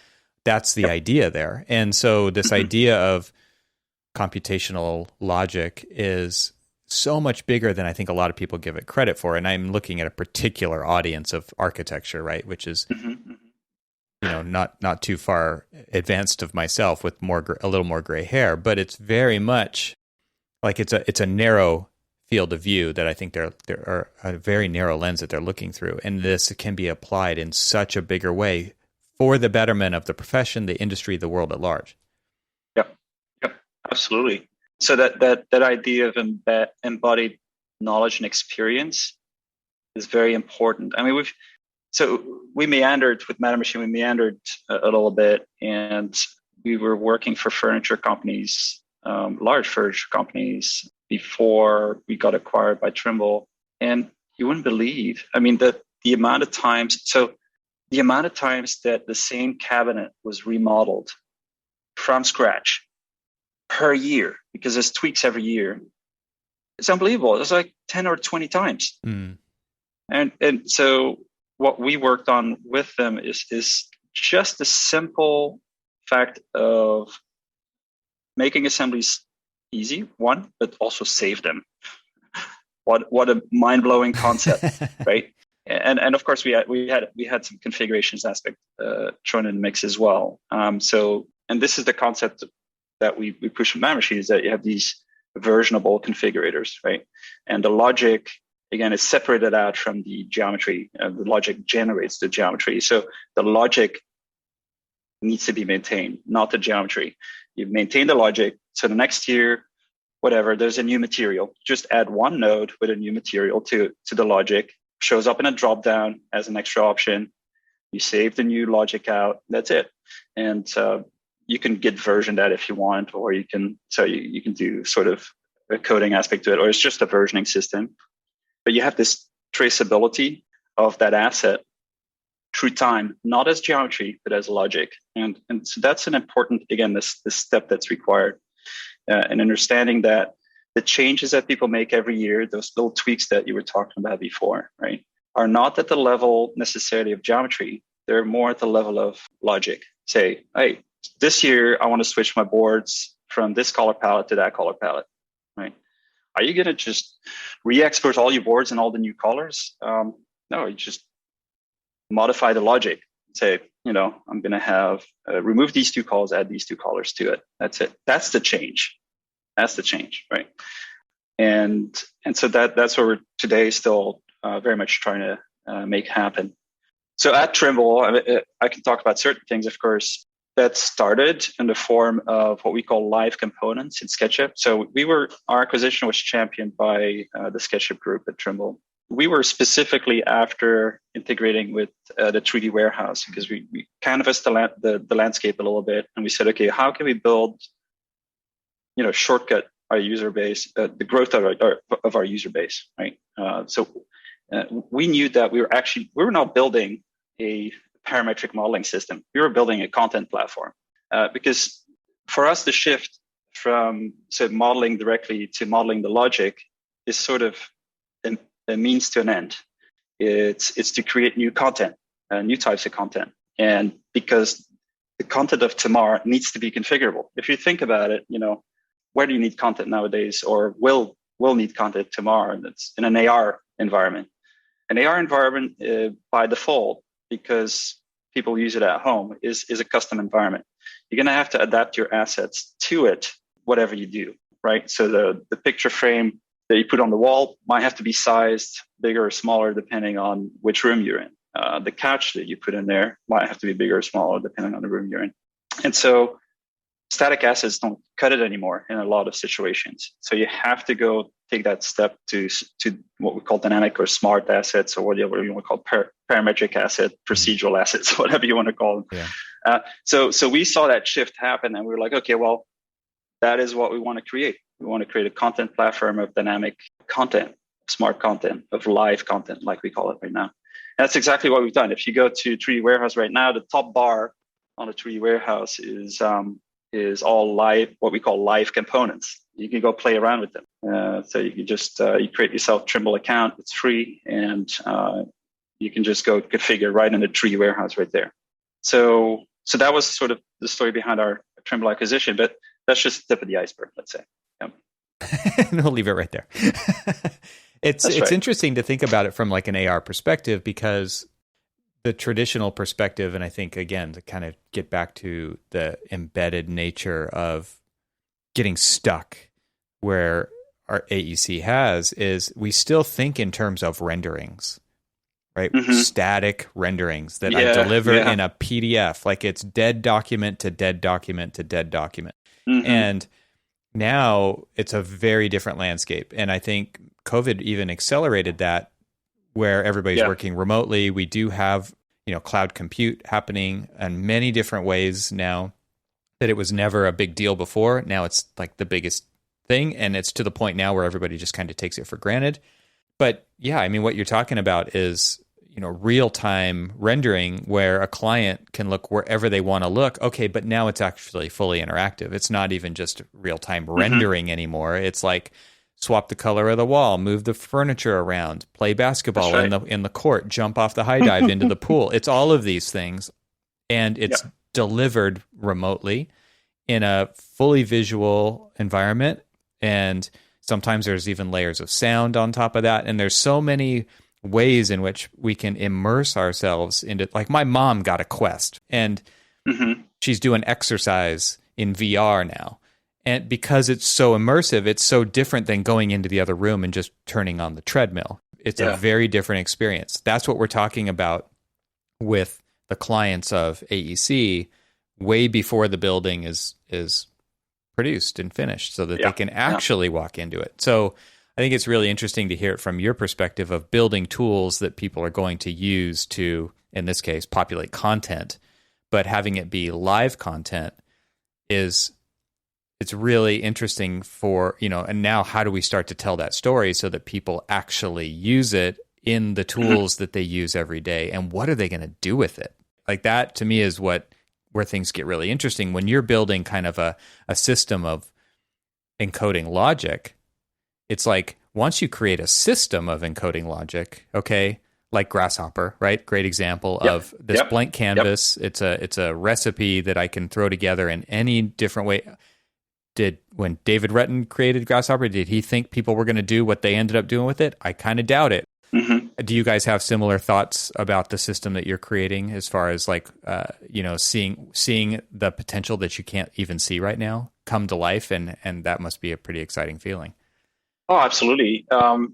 That's the Yep. idea there. And so this Mm-hmm. idea of computational logic is so much bigger than I think a lot of people give it credit for. And I'm looking at a particular audience of architecture, right, which is Mm-hmm. not too far advanced of myself with a little more gray hair, but it's very much like it's a narrow field of view that I think there are a very narrow lens that they're looking through, and this can be applied in such a bigger way for the betterment of the profession, the industry, the world at large. Yep. Yep. Absolutely. So that idea of embodied knowledge and experience is very important. I mean, we meandered with Meta Machine. We meandered a little bit, and we were working for furniture companies, large furniture companies, before we got acquired by Trimble. And you wouldn't believe, I mean, the amount of times. So the amount of times that the same cabinet was remodeled from scratch per year, because there's tweaks every year, it's unbelievable. It's like 10 or 20 times. Mm. And so what we worked on with them is just the simple fact of making assemblies easy, one, but also save them. What a mind-blowing concept, right? And of course we had some configurations aspect thrown in the mix as well. So, and this is the concept that we push in Meta Machine, is that you have these versionable configurators, right? And the logic, again, is separated out from the geometry. The logic generates the geometry. So the logic needs to be maintained, not the geometry. You maintain the logic. So the next year, whatever, there's a new material. Just add one node with a new material to the logic. Shows up in a dropdown as an extra option. You save the new logic out. That's it. And you can git version that if you want, or you can do sort of a coding aspect to it, or it's just a versioning system. But you have this traceability of that asset through time, not as geometry, but as logic. And so that's an important, again, this step that's required. And understanding that the changes that people make every year, those little tweaks that you were talking about before, right, are not at the level necessarily of geometry. They're more at the level of logic. Say, hey, this year I want to switch my boards from this color palette to that color palette, right? Are you going to just re-export all your boards and all the new colors? No, you just modify the logic. Say, I'm going to have remove these two colors, add these two colors to it. That's it. That's the change. That's the change, right? And so that's what we're today still very much trying to make happen. So at Trimble, I can talk about certain things, of course, that started in the form of what we call live components in SketchUp. So our acquisition was championed by the SketchUp group at Trimble. We were specifically after integrating with the 3D warehouse, because we canvassed the landscape a little bit, and we said, okay, how can we build, shortcut our user base, the growth of our user base, right? So we knew that we were not building a parametric modeling system. We were building a content platform, because for us, the shift from modeling directly to modeling the logic is sort of a means to an end. It's to create new content, new types of content. And because the content of tomorrow needs to be configurable. If you think about it, where do you need content nowadays, or will need content tomorrow? That's in an AR environment. An AR environment, by default, because people use it at home, is a custom environment. You're going to have to adapt your assets to it, whatever you do, right? So the picture frame that you put on the wall might have to be sized bigger or smaller depending on which room you're in. The couch that you put in there might have to be bigger or smaller depending on the room you're in. And so static assets don't cut it anymore in a lot of situations. So you have to go take that step to what we call dynamic or smart assets, or whatever you want to call parametric asset, procedural assets, whatever you want to call them. Yeah. So we saw that shift happen, and we were like, okay, well, that is what we want to create. We want to create a content platform of dynamic content, smart content, of live content, like we call it right now. And that's exactly what we've done. If you go to 3D Warehouse right now, the top bar on the 3D Warehouse is all live, what we call live components. You can go play around with them. So you can just you create yourself Trimble account. It's free, and you can just go configure right in the 3D Warehouse right there. So that was sort of the story behind our Trimble acquisition, but that's just the tip of the iceberg, let's say. Yeah. And we'll leave it right there. It's right. interesting to think about it from like an AR perspective, because the traditional perspective, and I think, again, to kind of get back to the embedded nature of getting stuck where our AEC has, is we still think in terms of renderings, right? Mm-hmm. Static renderings that I deliver in a PDF, like it's dead document to dead document to dead document. Mm-hmm. And now it's a very different landscape. And I think COVID even accelerated that, where everybody's working remotely. We do have, cloud compute happening in many different ways now, that it was never a big deal before. Now it's like the biggest thing. And it's to the point now where everybody just kind of takes it for granted. But yeah, I mean, what you're talking about is, real-time rendering, where a client can look wherever they want to look. Okay, but now it's actually fully interactive. It's not even just real-time rendering anymore. It's like swap the color of the wall, move the furniture around, play basketball in the court, jump off the high dive into the pool. It's all of these things, and it's delivered remotely in a fully visual environment. And sometimes there's even layers of sound on top of that. And there's so many ways in which we can immerse ourselves into, like, my mom got a Quest, and she's doing exercise in VR now. And because it's so immersive, it's so different than going into the other room and just turning on the treadmill. It's a very different experience. That's what we're talking about with the clients of AEC way before the building is produced and finished, so that they can actually walk into it. So I think it's really interesting to hear it from your perspective of building tools that people are going to use to, in this case, populate content, but having it be live content it's really interesting for, and now how do we start to tell that story so that people actually use it in the tools that they use every day, and what are they going to do with it? Like, that to me is where things get really interesting. When you're building kind of a system of encoding logic, it's like, once you create a system of encoding logic, okay, like Grasshopper, right? Great example of this blank canvas. It's a recipe that I can throw together in any different way. When David Retton created Grasshopper, did he think people were going to do what they ended up doing with it? I kind of doubt it. Mm-hmm. Do you guys have similar thoughts about the system that you're creating, as far as like, seeing the potential that you can't even see right now come to life, and that must be a pretty exciting feeling? Oh, absolutely. To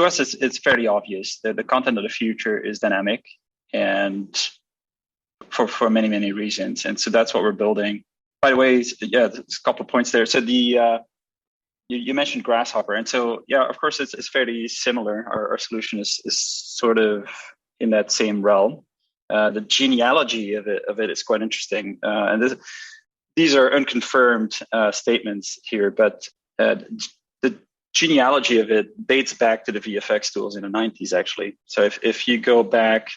us, it's fairly obvious that the content of the future is dynamic, and for many, many reasons. And so that's what we're building. By the way, there's a couple of points there. So you mentioned Grasshopper. And so, of course, it's fairly similar. Our solution is sort of in that same realm. The genealogy of it is quite interesting. And these are unconfirmed statements here, but the genealogy of it dates back to the VFX tools in the 90s, actually. So if you go back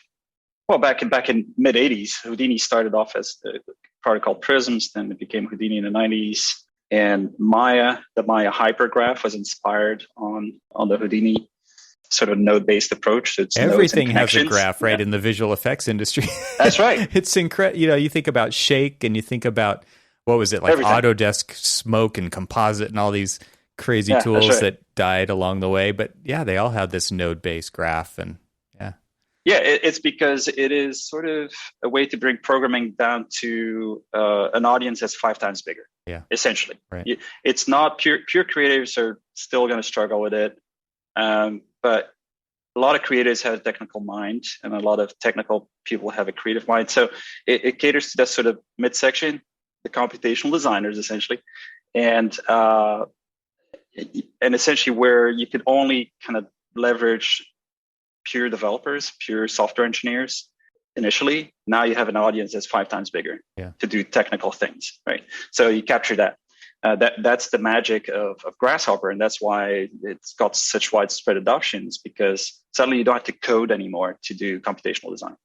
in mid 80s, Houdini started off as a product called Prisms, then it became Houdini in the 90s. And Maya, the Maya hypergraph, was inspired on the Houdini. sort of node-based approach. So it's everything has a graph, right? In the visual effects industry. That's right. It's incredible. You think about Shake and you think about, what was it, like everything. Autodesk Smoke and Composite and all these crazy tools that died along the way. But yeah, they all have this node-based graph. And yeah, it's because it is sort of a way to bring programming down to an audience that's 5 times bigger. Yeah, essentially. Right. It's not pure creatives are still going to struggle with it. But a lot of creatives have a technical mind, and a lot of technical people have a creative mind. So it caters to that sort of midsection, the computational designers, essentially. And essentially where you could only kind of leverage pure developers, pure software engineers initially. Now you have an audience that's 5 times bigger to do technical things, right? So you capture that. That's the magic of Grasshopper, and that's why it's got such widespread adoptions, because suddenly you don't have to code anymore to do computational design,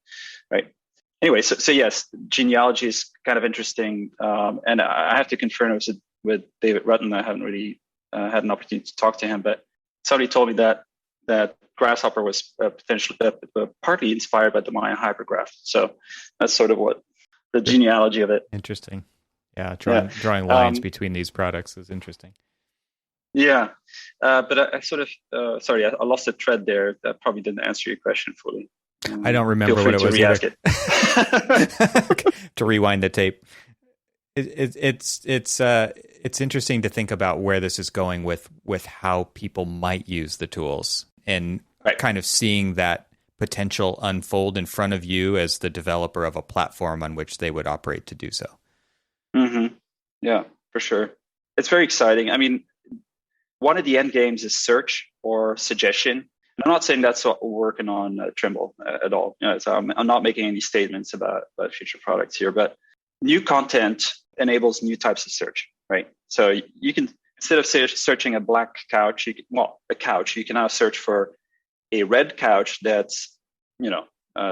right? Anyway, so yes, genealogy is kind of interesting, and I have to confirm it was with David Rutten. I haven't really had an opportunity to talk to him, but somebody told me that Grasshopper was potentially partly inspired by the Maya hypergraph. So that's sort of what the genealogy of it. Interesting. Yeah, drawing lines between these products is interesting. Yeah, but I sort of, sorry, I lost the thread there. That probably didn't answer your question fully. I don't remember what it was either. To rewind the tape. It's interesting to think about where this is going with how people might use the tools, and kind of seeing that potential unfold in front of you as the developer of a platform on which they would operate to do so. Mm-hmm. Yeah, for sure. It's very exciting. I mean, one of the end games is search or suggestion. And I'm not saying that's what we're working on at Trimble at all. So I'm not making any statements about future products here, but new content enables new types of search, right? So you can, instead of searching a black couch, a couch, you can now search for a red couch that's,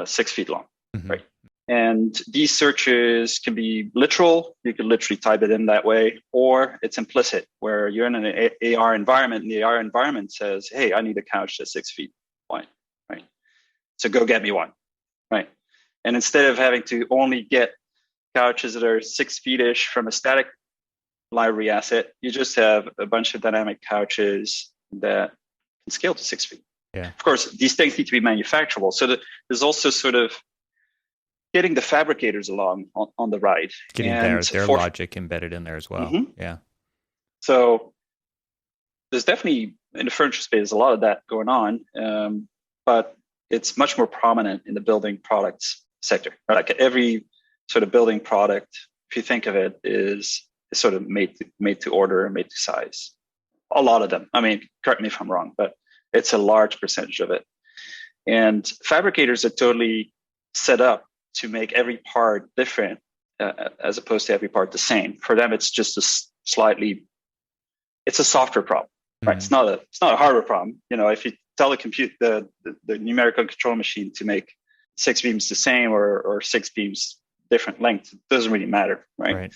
6 feet long, right? And these searches can be literal. You can literally type it in that way, or it's implicit, where you're in an AR environment, and the AR environment says, hey, I need a couch that's 6 feet wide, right? So go get me one, right? And instead of having to only get couches that are 6 feet-ish from a static library asset, you just have a bunch of dynamic couches that can scale to 6 feet. Yeah. Of course, these things need to be manufacturable. So there's also sort of getting the fabricators along on the ride. Getting their logic embedded in there as well. Mm-hmm. Yeah. So there's definitely, in the furniture space, a lot of that going on, but it's much more prominent in the building products sector. Like every sort of building product, if you think of it, is sort of made to order, made to size. A lot of them. I mean, correct me if I'm wrong, but it's a large percentage of it. And fabricators are totally set up to make every part different, as opposed to every part the same. For them, it's just it's a software problem, right? It's not a hardware problem. If you tell the numerical control machine to make 6 beams the same or 6 beams different length, it doesn't really matter, right?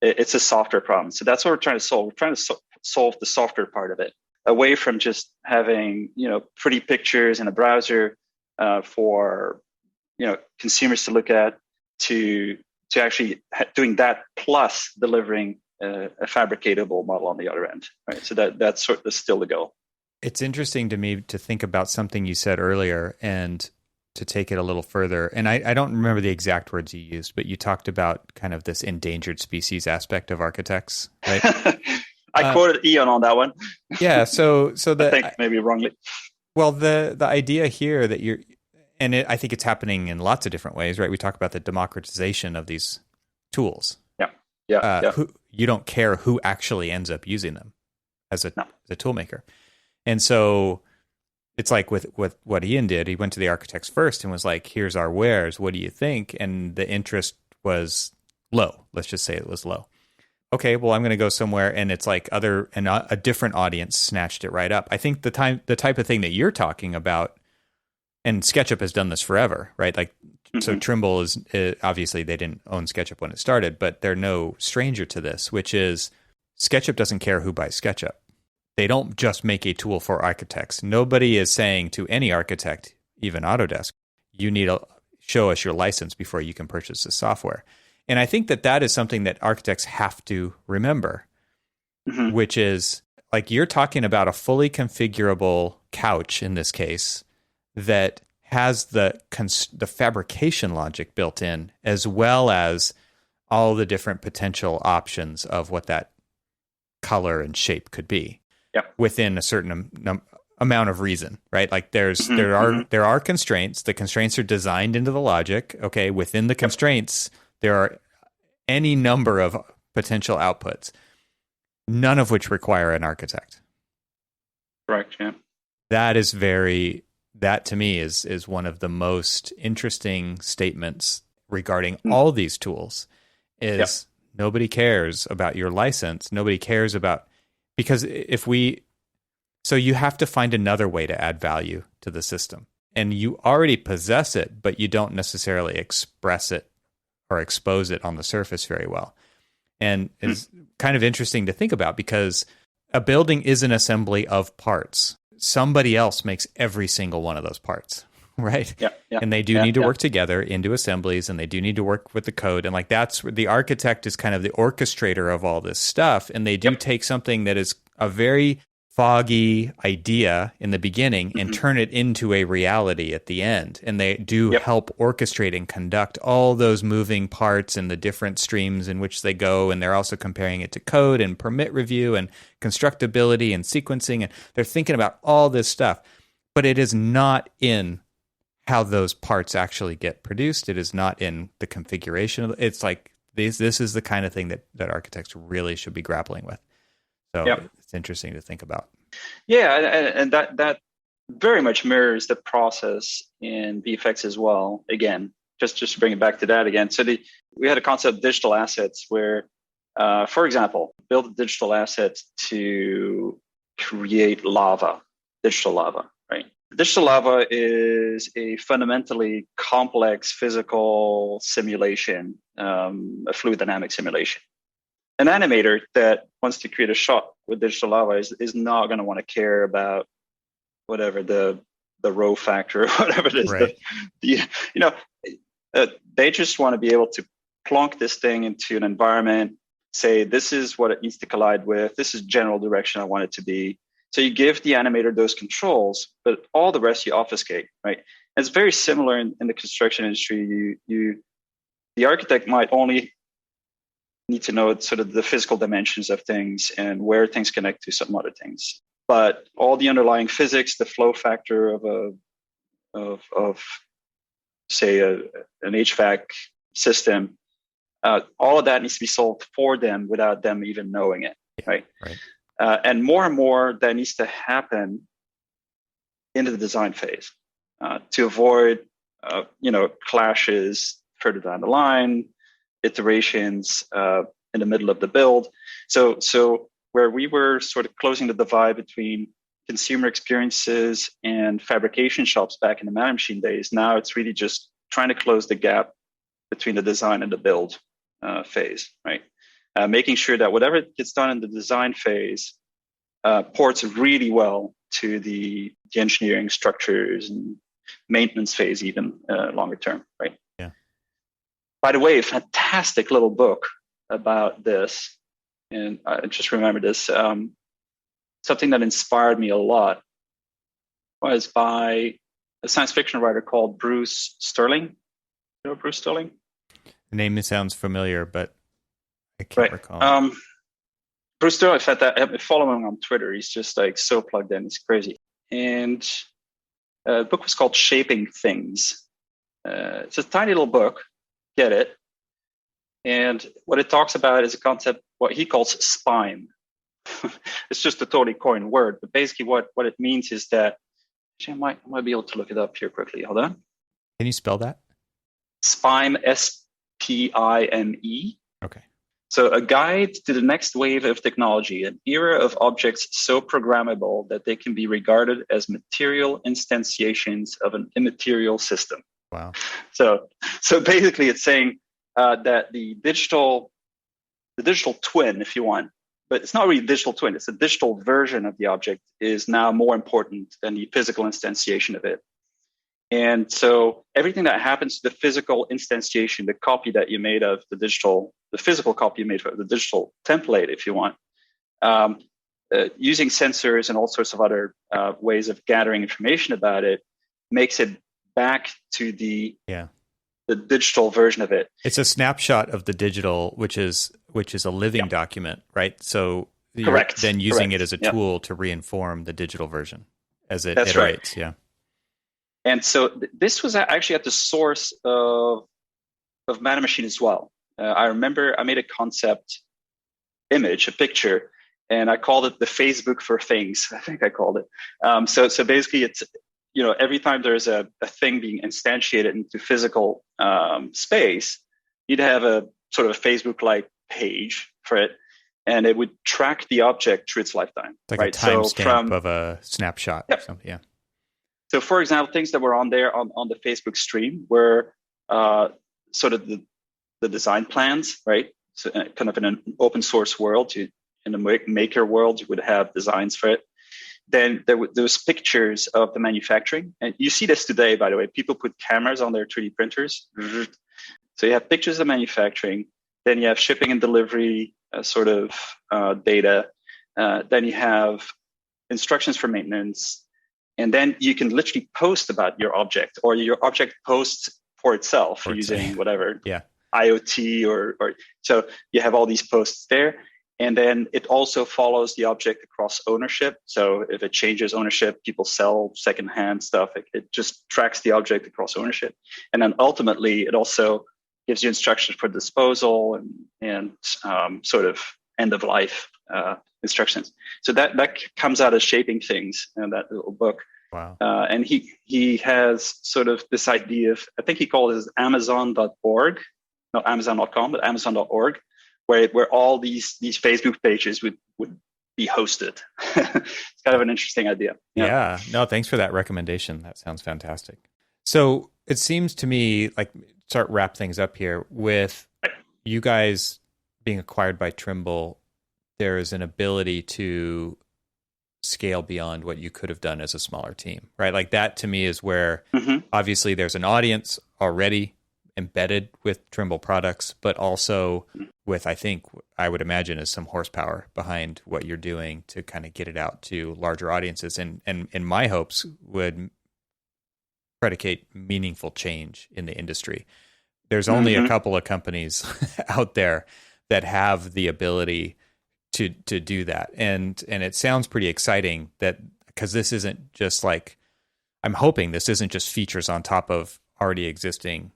It's a software problem. So that's what we're trying to solve. We're trying to solve the software part of it, away from just having pretty pictures in a browser for consumers to look at, to actually doing that plus delivering a fabricatable model on the other end, right? So that's still the goal. It's interesting to me to think about something you said earlier and to take it a little further. And I don't remember the exact words you used, but you talked about kind of this endangered species aspect of architects, right? I quoted Ian on that one. Yeah. So I think maybe wrongly. Well, the idea here that I think it's happening in lots of different ways, right? We talk about the democratization of these tools. Yeah. You don't care who actually ends up using them as a tool maker. And so it's like with what Ian did, he went to the architects first and was like, here's our wares. What do you think? And the interest was low. Let's just say it was low. Okay, well, I'm going to go somewhere, and it's like a different audience snatched it right up. I think the type of thing that you're talking about, and SketchUp has done this forever, right? Like, so Trimble is obviously they didn't own SketchUp when it started, but they're no stranger to this, which is SketchUp doesn't care who buys SketchUp. They don't just make a tool for architects. Nobody is saying to any architect, even Autodesk, you need to show us your license before you can purchase the software. And I think that is something that architects have to remember, which is like you're talking about a fully configurable couch in this case that has the fabrication logic built in, as well as all the different potential options of what that color and shape could be within a certain amount of reason, right? Like there are constraints. The constraints are designed into the logic. Okay, within the constraints, there are any number of potential outputs, none of which require an architect. Correct. Yeah. That to me is one of the most interesting statements regarding all these tools is nobody cares about your license. Nobody cares about, because so you have to find another way to add value to the system, and you already possess it, but you don't necessarily express it or expose it on the surface very well. And it's kind of interesting to think about, because a building is an assembly of parts. Somebody else makes every single one of those parts, right? And they do need to work together into assemblies, and they do need to work with the code. And like that's where the architect is kind of the orchestrator of all this stuff. And they do take something that is a very foggy idea in the beginning and turn it into a reality at the end. And they do help orchestrate and conduct all those moving parts and the different streams in which they go. And they're also comparing it to code and permit review and constructability and sequencing. And they're thinking about all this stuff, but it is not in how those parts actually get produced. It is not in the configuration. It's like this is the kind of thing that architects really should be grappling with. So it's interesting to think about. Yeah, and that very much mirrors the process in VFX as well. Again, just to bring it back to that again. So we had a concept of digital assets where, for example, build a digital asset to create digital lava, right? Digital lava is a fundamentally complex physical simulation, a fluid dynamic simulation. An animator that wants to create a shot with digital lava is not going to want to care about whatever the row factor or whatever it is. Right. They just want to be able to plonk this thing into an environment, say this is what it needs to collide with, this is general direction I want it to be. So you give the animator those controls, but all the rest you obfuscate, right? And it's very similar in the construction industry. The architect might only need to know sort of the physical dimensions of things and where things connect to some other things. But all the underlying physics, the flow factor of say an HVAC system, all of that needs to be solved for them without them even knowing it, right? And more that needs to happen into the design phase to avoid clashes further down the line, iterations in the middle of the build. So where we were sort of closing the divide between consumer experiences and fabrication shops back in the Man Machine days, now it's really just trying to close the gap between the design and the build phase, right? Making sure that whatever gets done in the design phase ports really well to the engineering structures and maintenance phase, even longer term, right? By the way, a fantastic little book about this, and I just remember this. Something that inspired me a lot was by a science fiction writer called Bruce Sterling. You know Bruce Sterling? The name sounds familiar, but I can't recall. Bruce Sterling, in fact, I follow him on Twitter. He's just like so plugged in. It's crazy. And the book was called Shaping Things. It's a tiny little book. Get it? And what it talks about is a concept, what he calls SPIME. It's just a totally coined word, but basically what it means is that, actually, I might be able to look it up here quickly. Hold on. Can you spell that? SPIME, SPIME. Okay. So a guide to the next wave of technology, an era of objects so programmable that they can be regarded as material instantiations of an immaterial system. Wow. So basically it's saying that the digital twin, if you want, but it's not really a digital twin. It's a digital version of the object is now more important than the physical instantiation of it. And so everything that happens to the physical instantiation, the copy that you made of the physical copy you made of the digital template, if you want, using sensors and all sorts of other ways of gathering information about it, makes it back to the digital version of it. It's a snapshot of the digital, which is a living document, right? So you're then using it as a tool to reinform the digital version as it iterates. Right. Yeah. And so this was actually at the source of Mana Machine as well. I remember I made a concept image, a picture, and I called it the Facebook for things. I think I called it. So basically, it's every time there's a thing being instantiated into physical space, you'd have a sort of a Facebook-like page for it, and it would track the object through its lifetime. Like a timestamp of a snapshot or something. Yeah. So, for example, things that were on there on the Facebook stream were sort of the design plans, right? So, kind of in an open source world, in the maker world, you would have designs for it. Then there was pictures of the manufacturing, and you see this today, by the way. People put cameras on their 3D printers, so you have pictures of manufacturing. Then you have shipping and delivery sort of data. Then you have instructions for maintenance. And then you can literally post about your object, or your object posts for itself using whatever IoT or so you have all these posts there. And then it also follows the object across ownership. So if it changes ownership, people sell secondhand stuff. It just tracks the object across ownership. And then ultimately, it also gives you instructions for disposal and sort of end of life instructions. So that comes out of Shaping Things in that little book. Wow. And he has sort of this idea of, I think he called it Amazon.org, not Amazon.com, but Amazon.org, where all these Facebook pages would be hosted. It's kind of an interesting idea. Yeah. No, thanks for that recommendation. That sounds fantastic. So it seems to me like start wrap things up here with you guys being acquired by Trimble. There is an ability to scale beyond what you could have done as a smaller team, right? Like that to me is where obviously there's an audience already embedded with Trimble products, but also with, I would imagine, is some horsepower behind what you're doing to kind of get it out to larger audiences. And my hopes would predicate meaningful change in the industry. There's only a couple of companies out there that have the ability to do that. And it sounds pretty exciting that, because this isn't just like, I'm hoping this isn't just features on top of already existing,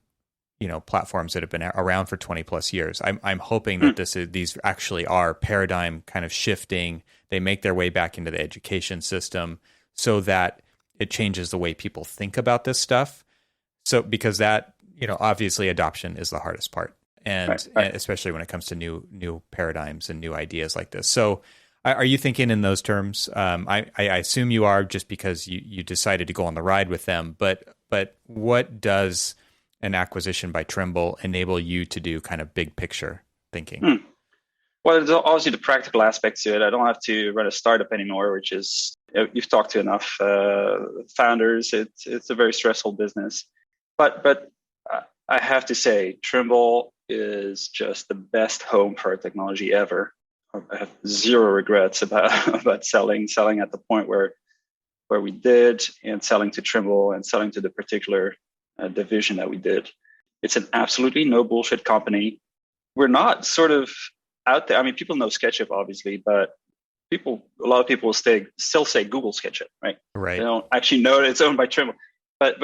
platforms that have been around for 20 plus years. I'm hoping that these actually are paradigm kind of shifting. They make their way back into the education system so that it changes the way people think about this stuff. So, because that, obviously adoption is the hardest part. And especially when it comes to new paradigms and new ideas like this. So are you thinking in those terms? I assume you are, just because you decided to go on the ride with them. But what does an acquisition by Trimble enable you to do, kind of big picture thinking? Well, there's obviously the practical aspects to it. I don't have to run a startup anymore, which is, you've talked to enough founders. It's a very stressful business. But I have to say, Trimble is just the best home for our technology ever. I have zero regrets about selling at the point where we did, and selling to Trimble and selling to the particular division that we did. It's an absolutely no bullshit company. We're not sort of out there. I mean, people know SketchUp obviously, but a lot of people still say Google SketchUp, right? Right. They don't actually know that it's owned by Trimble. But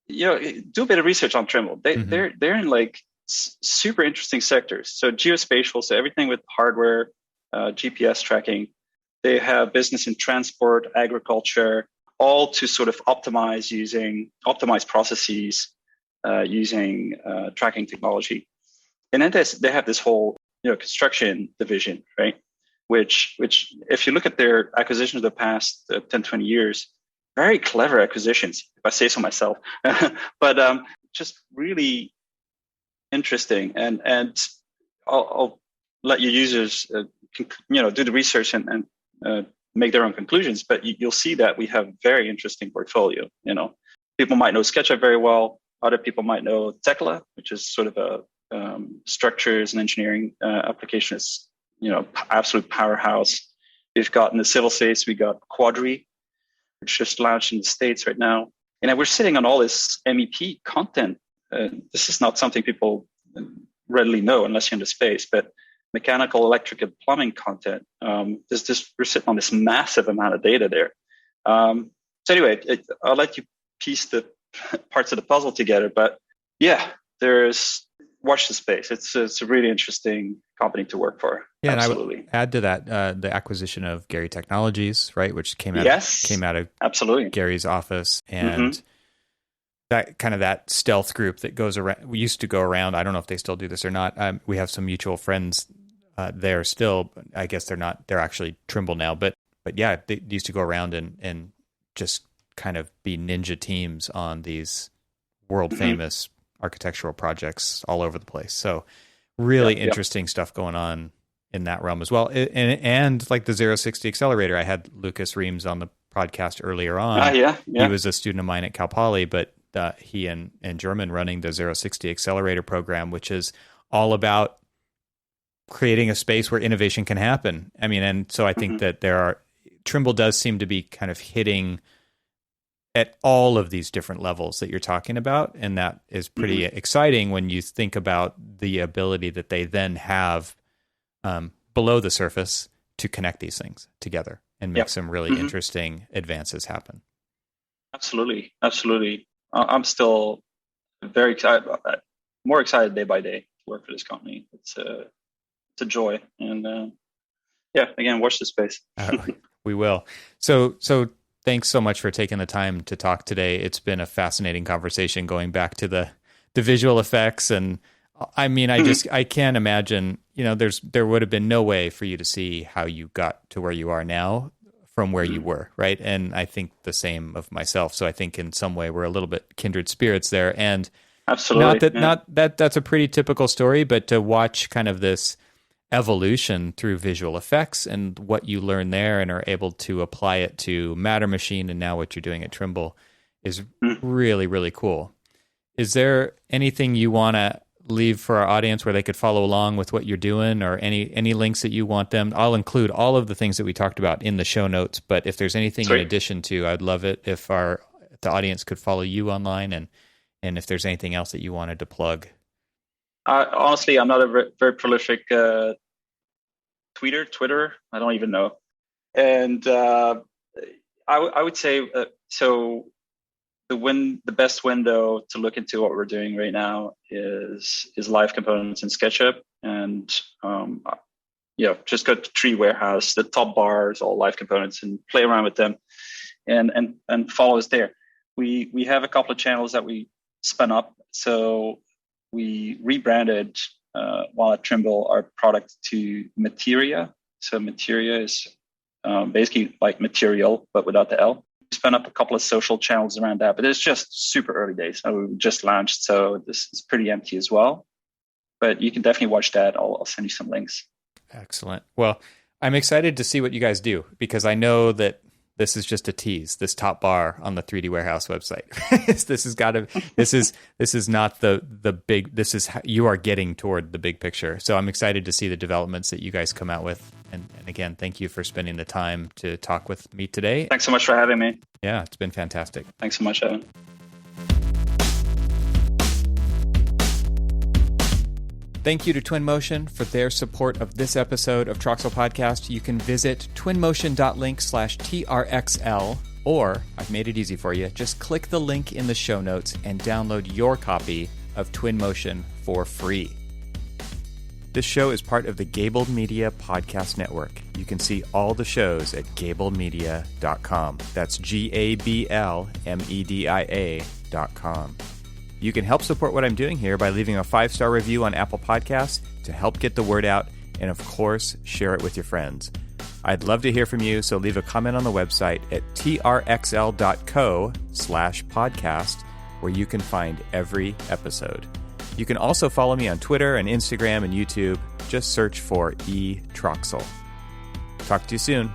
do a bit of research on Trimble. They're in like super interesting sectors. So geospatial, so everything with hardware, GPS tracking. They have business in transport, agriculture, all to sort of optimize processes using tracking technology. And then they have this whole construction division, right? Which if you look at their acquisitions of the past 10, 20 years, very clever acquisitions, if I say so myself, but just really interesting. And I'll let your users, do the research and make their own conclusions. But you'll see that we have very interesting portfolio. People might know SketchUp very well. Other people might know Tekla, which is sort of a structures and engineering application. It's absolute powerhouse. We've got in the civil space, we got Quadri, which just launched in the States right now. And we're sitting on all this MEP content. This is not something people readily know unless you're in the space, but mechanical, electric, and plumbing content. We're sitting on this massive amount of data there. So anyway, I'll let you piece the parts of the puzzle together. But yeah, watch the space. It's a really interesting company to work for. Yeah, absolutely. And I would add to that the acquisition of Gary Technologies, right, which came out of absolutely Gary's office, and that kind of that stealth group that goes around. We used to go around. I don't know if they still do this or not. We have some mutual friends there still. I guess they're not. They're actually Trimble now, but yeah, they used to go around and just kind of be ninja teams on these world famous architectural projects all over the place. So really interesting stuff going on in that realm as well. And like the 060 accelerator, I had Lucas Reams on the podcast earlier on. He was a student of mine at Cal Poly, but he and German running the 060 accelerator program, which is all about creating a space where innovation can happen. I mean, and so I think that Trimble does seem to be kind of hitting at all of these different levels that you're talking about. And that is pretty exciting when you think about the ability that they then have below the surface to connect these things together and make some really interesting advances happen. Absolutely. I'm still very excited, more excited day by day to work for this company. It's a joy. And again, watch the space. We will. So thanks so much for taking the time to talk today. It's been a fascinating conversation going back to the visual effects. And I mean, I can't imagine, there would have been no way for you to see how you got to where you are now from where you were, right? And I think the same of myself. So I think in some way we're a little bit kindred spirits there. And absolutely, not that that's a pretty typical story, but to watch kind of this evolution through visual effects and what you learn there and are able to apply it to Matter Machine and now what you're doing at Trimble is really, really cool. Is there anything you want to leave for our audience where they could follow along with what you're doing, or any links that you want them? I'll include all of the things that we talked about in the show notes, but if there's anything in addition to, I'd love it if the audience could follow you online, and if there's anything else that you wanted to plug. Honestly, I'm not a very prolific Twitter. I don't even know. And I would say, so the best window to look into what we're doing right now is live components in SketchUp. And just go to Tree Warehouse. The top bar is all live components, and play around with them and follow us there. We have a couple of channels that we spun up. So we rebranded while at Trimble our product to Materia. So Materia is basically like material, but without the L. We spun up a couple of social channels around that, but it's just super early days. We just launched, so this is pretty empty as well. But you can definitely watch that. I'll send you some links. Excellent. Well, I'm excited to see what you guys do, because I know that this is just a tease. This top bar on the 3D Warehouse website. This is not the big. This is how you are getting toward the big picture. So I'm excited to see the developments that you guys come out with. And again, thank you for spending the time to talk with me today. Thanks so much for having me. Yeah, it's been fantastic. Thanks so much, Evan. Thank you to Twinmotion for their support of this episode of Troxel Podcast. You can visit twinmotion.link/TRXL, or I've made it easy for you. Just click the link in the show notes and download your copy of Twinmotion for free. This show is part of the Gabled Media Podcast Network. You can see all the shows at gabledmedia.com. That's GABLMEDIA.com. You can help support what I'm doing here by leaving a 5-star review on Apple Podcasts to help get the word out, and of course, share it with your friends. I'd love to hear from you, so leave a comment on the website at trxl.co/podcast, where you can find every episode. You can also follow me on Twitter and Instagram and YouTube. Just search for Troxel. Talk to you soon.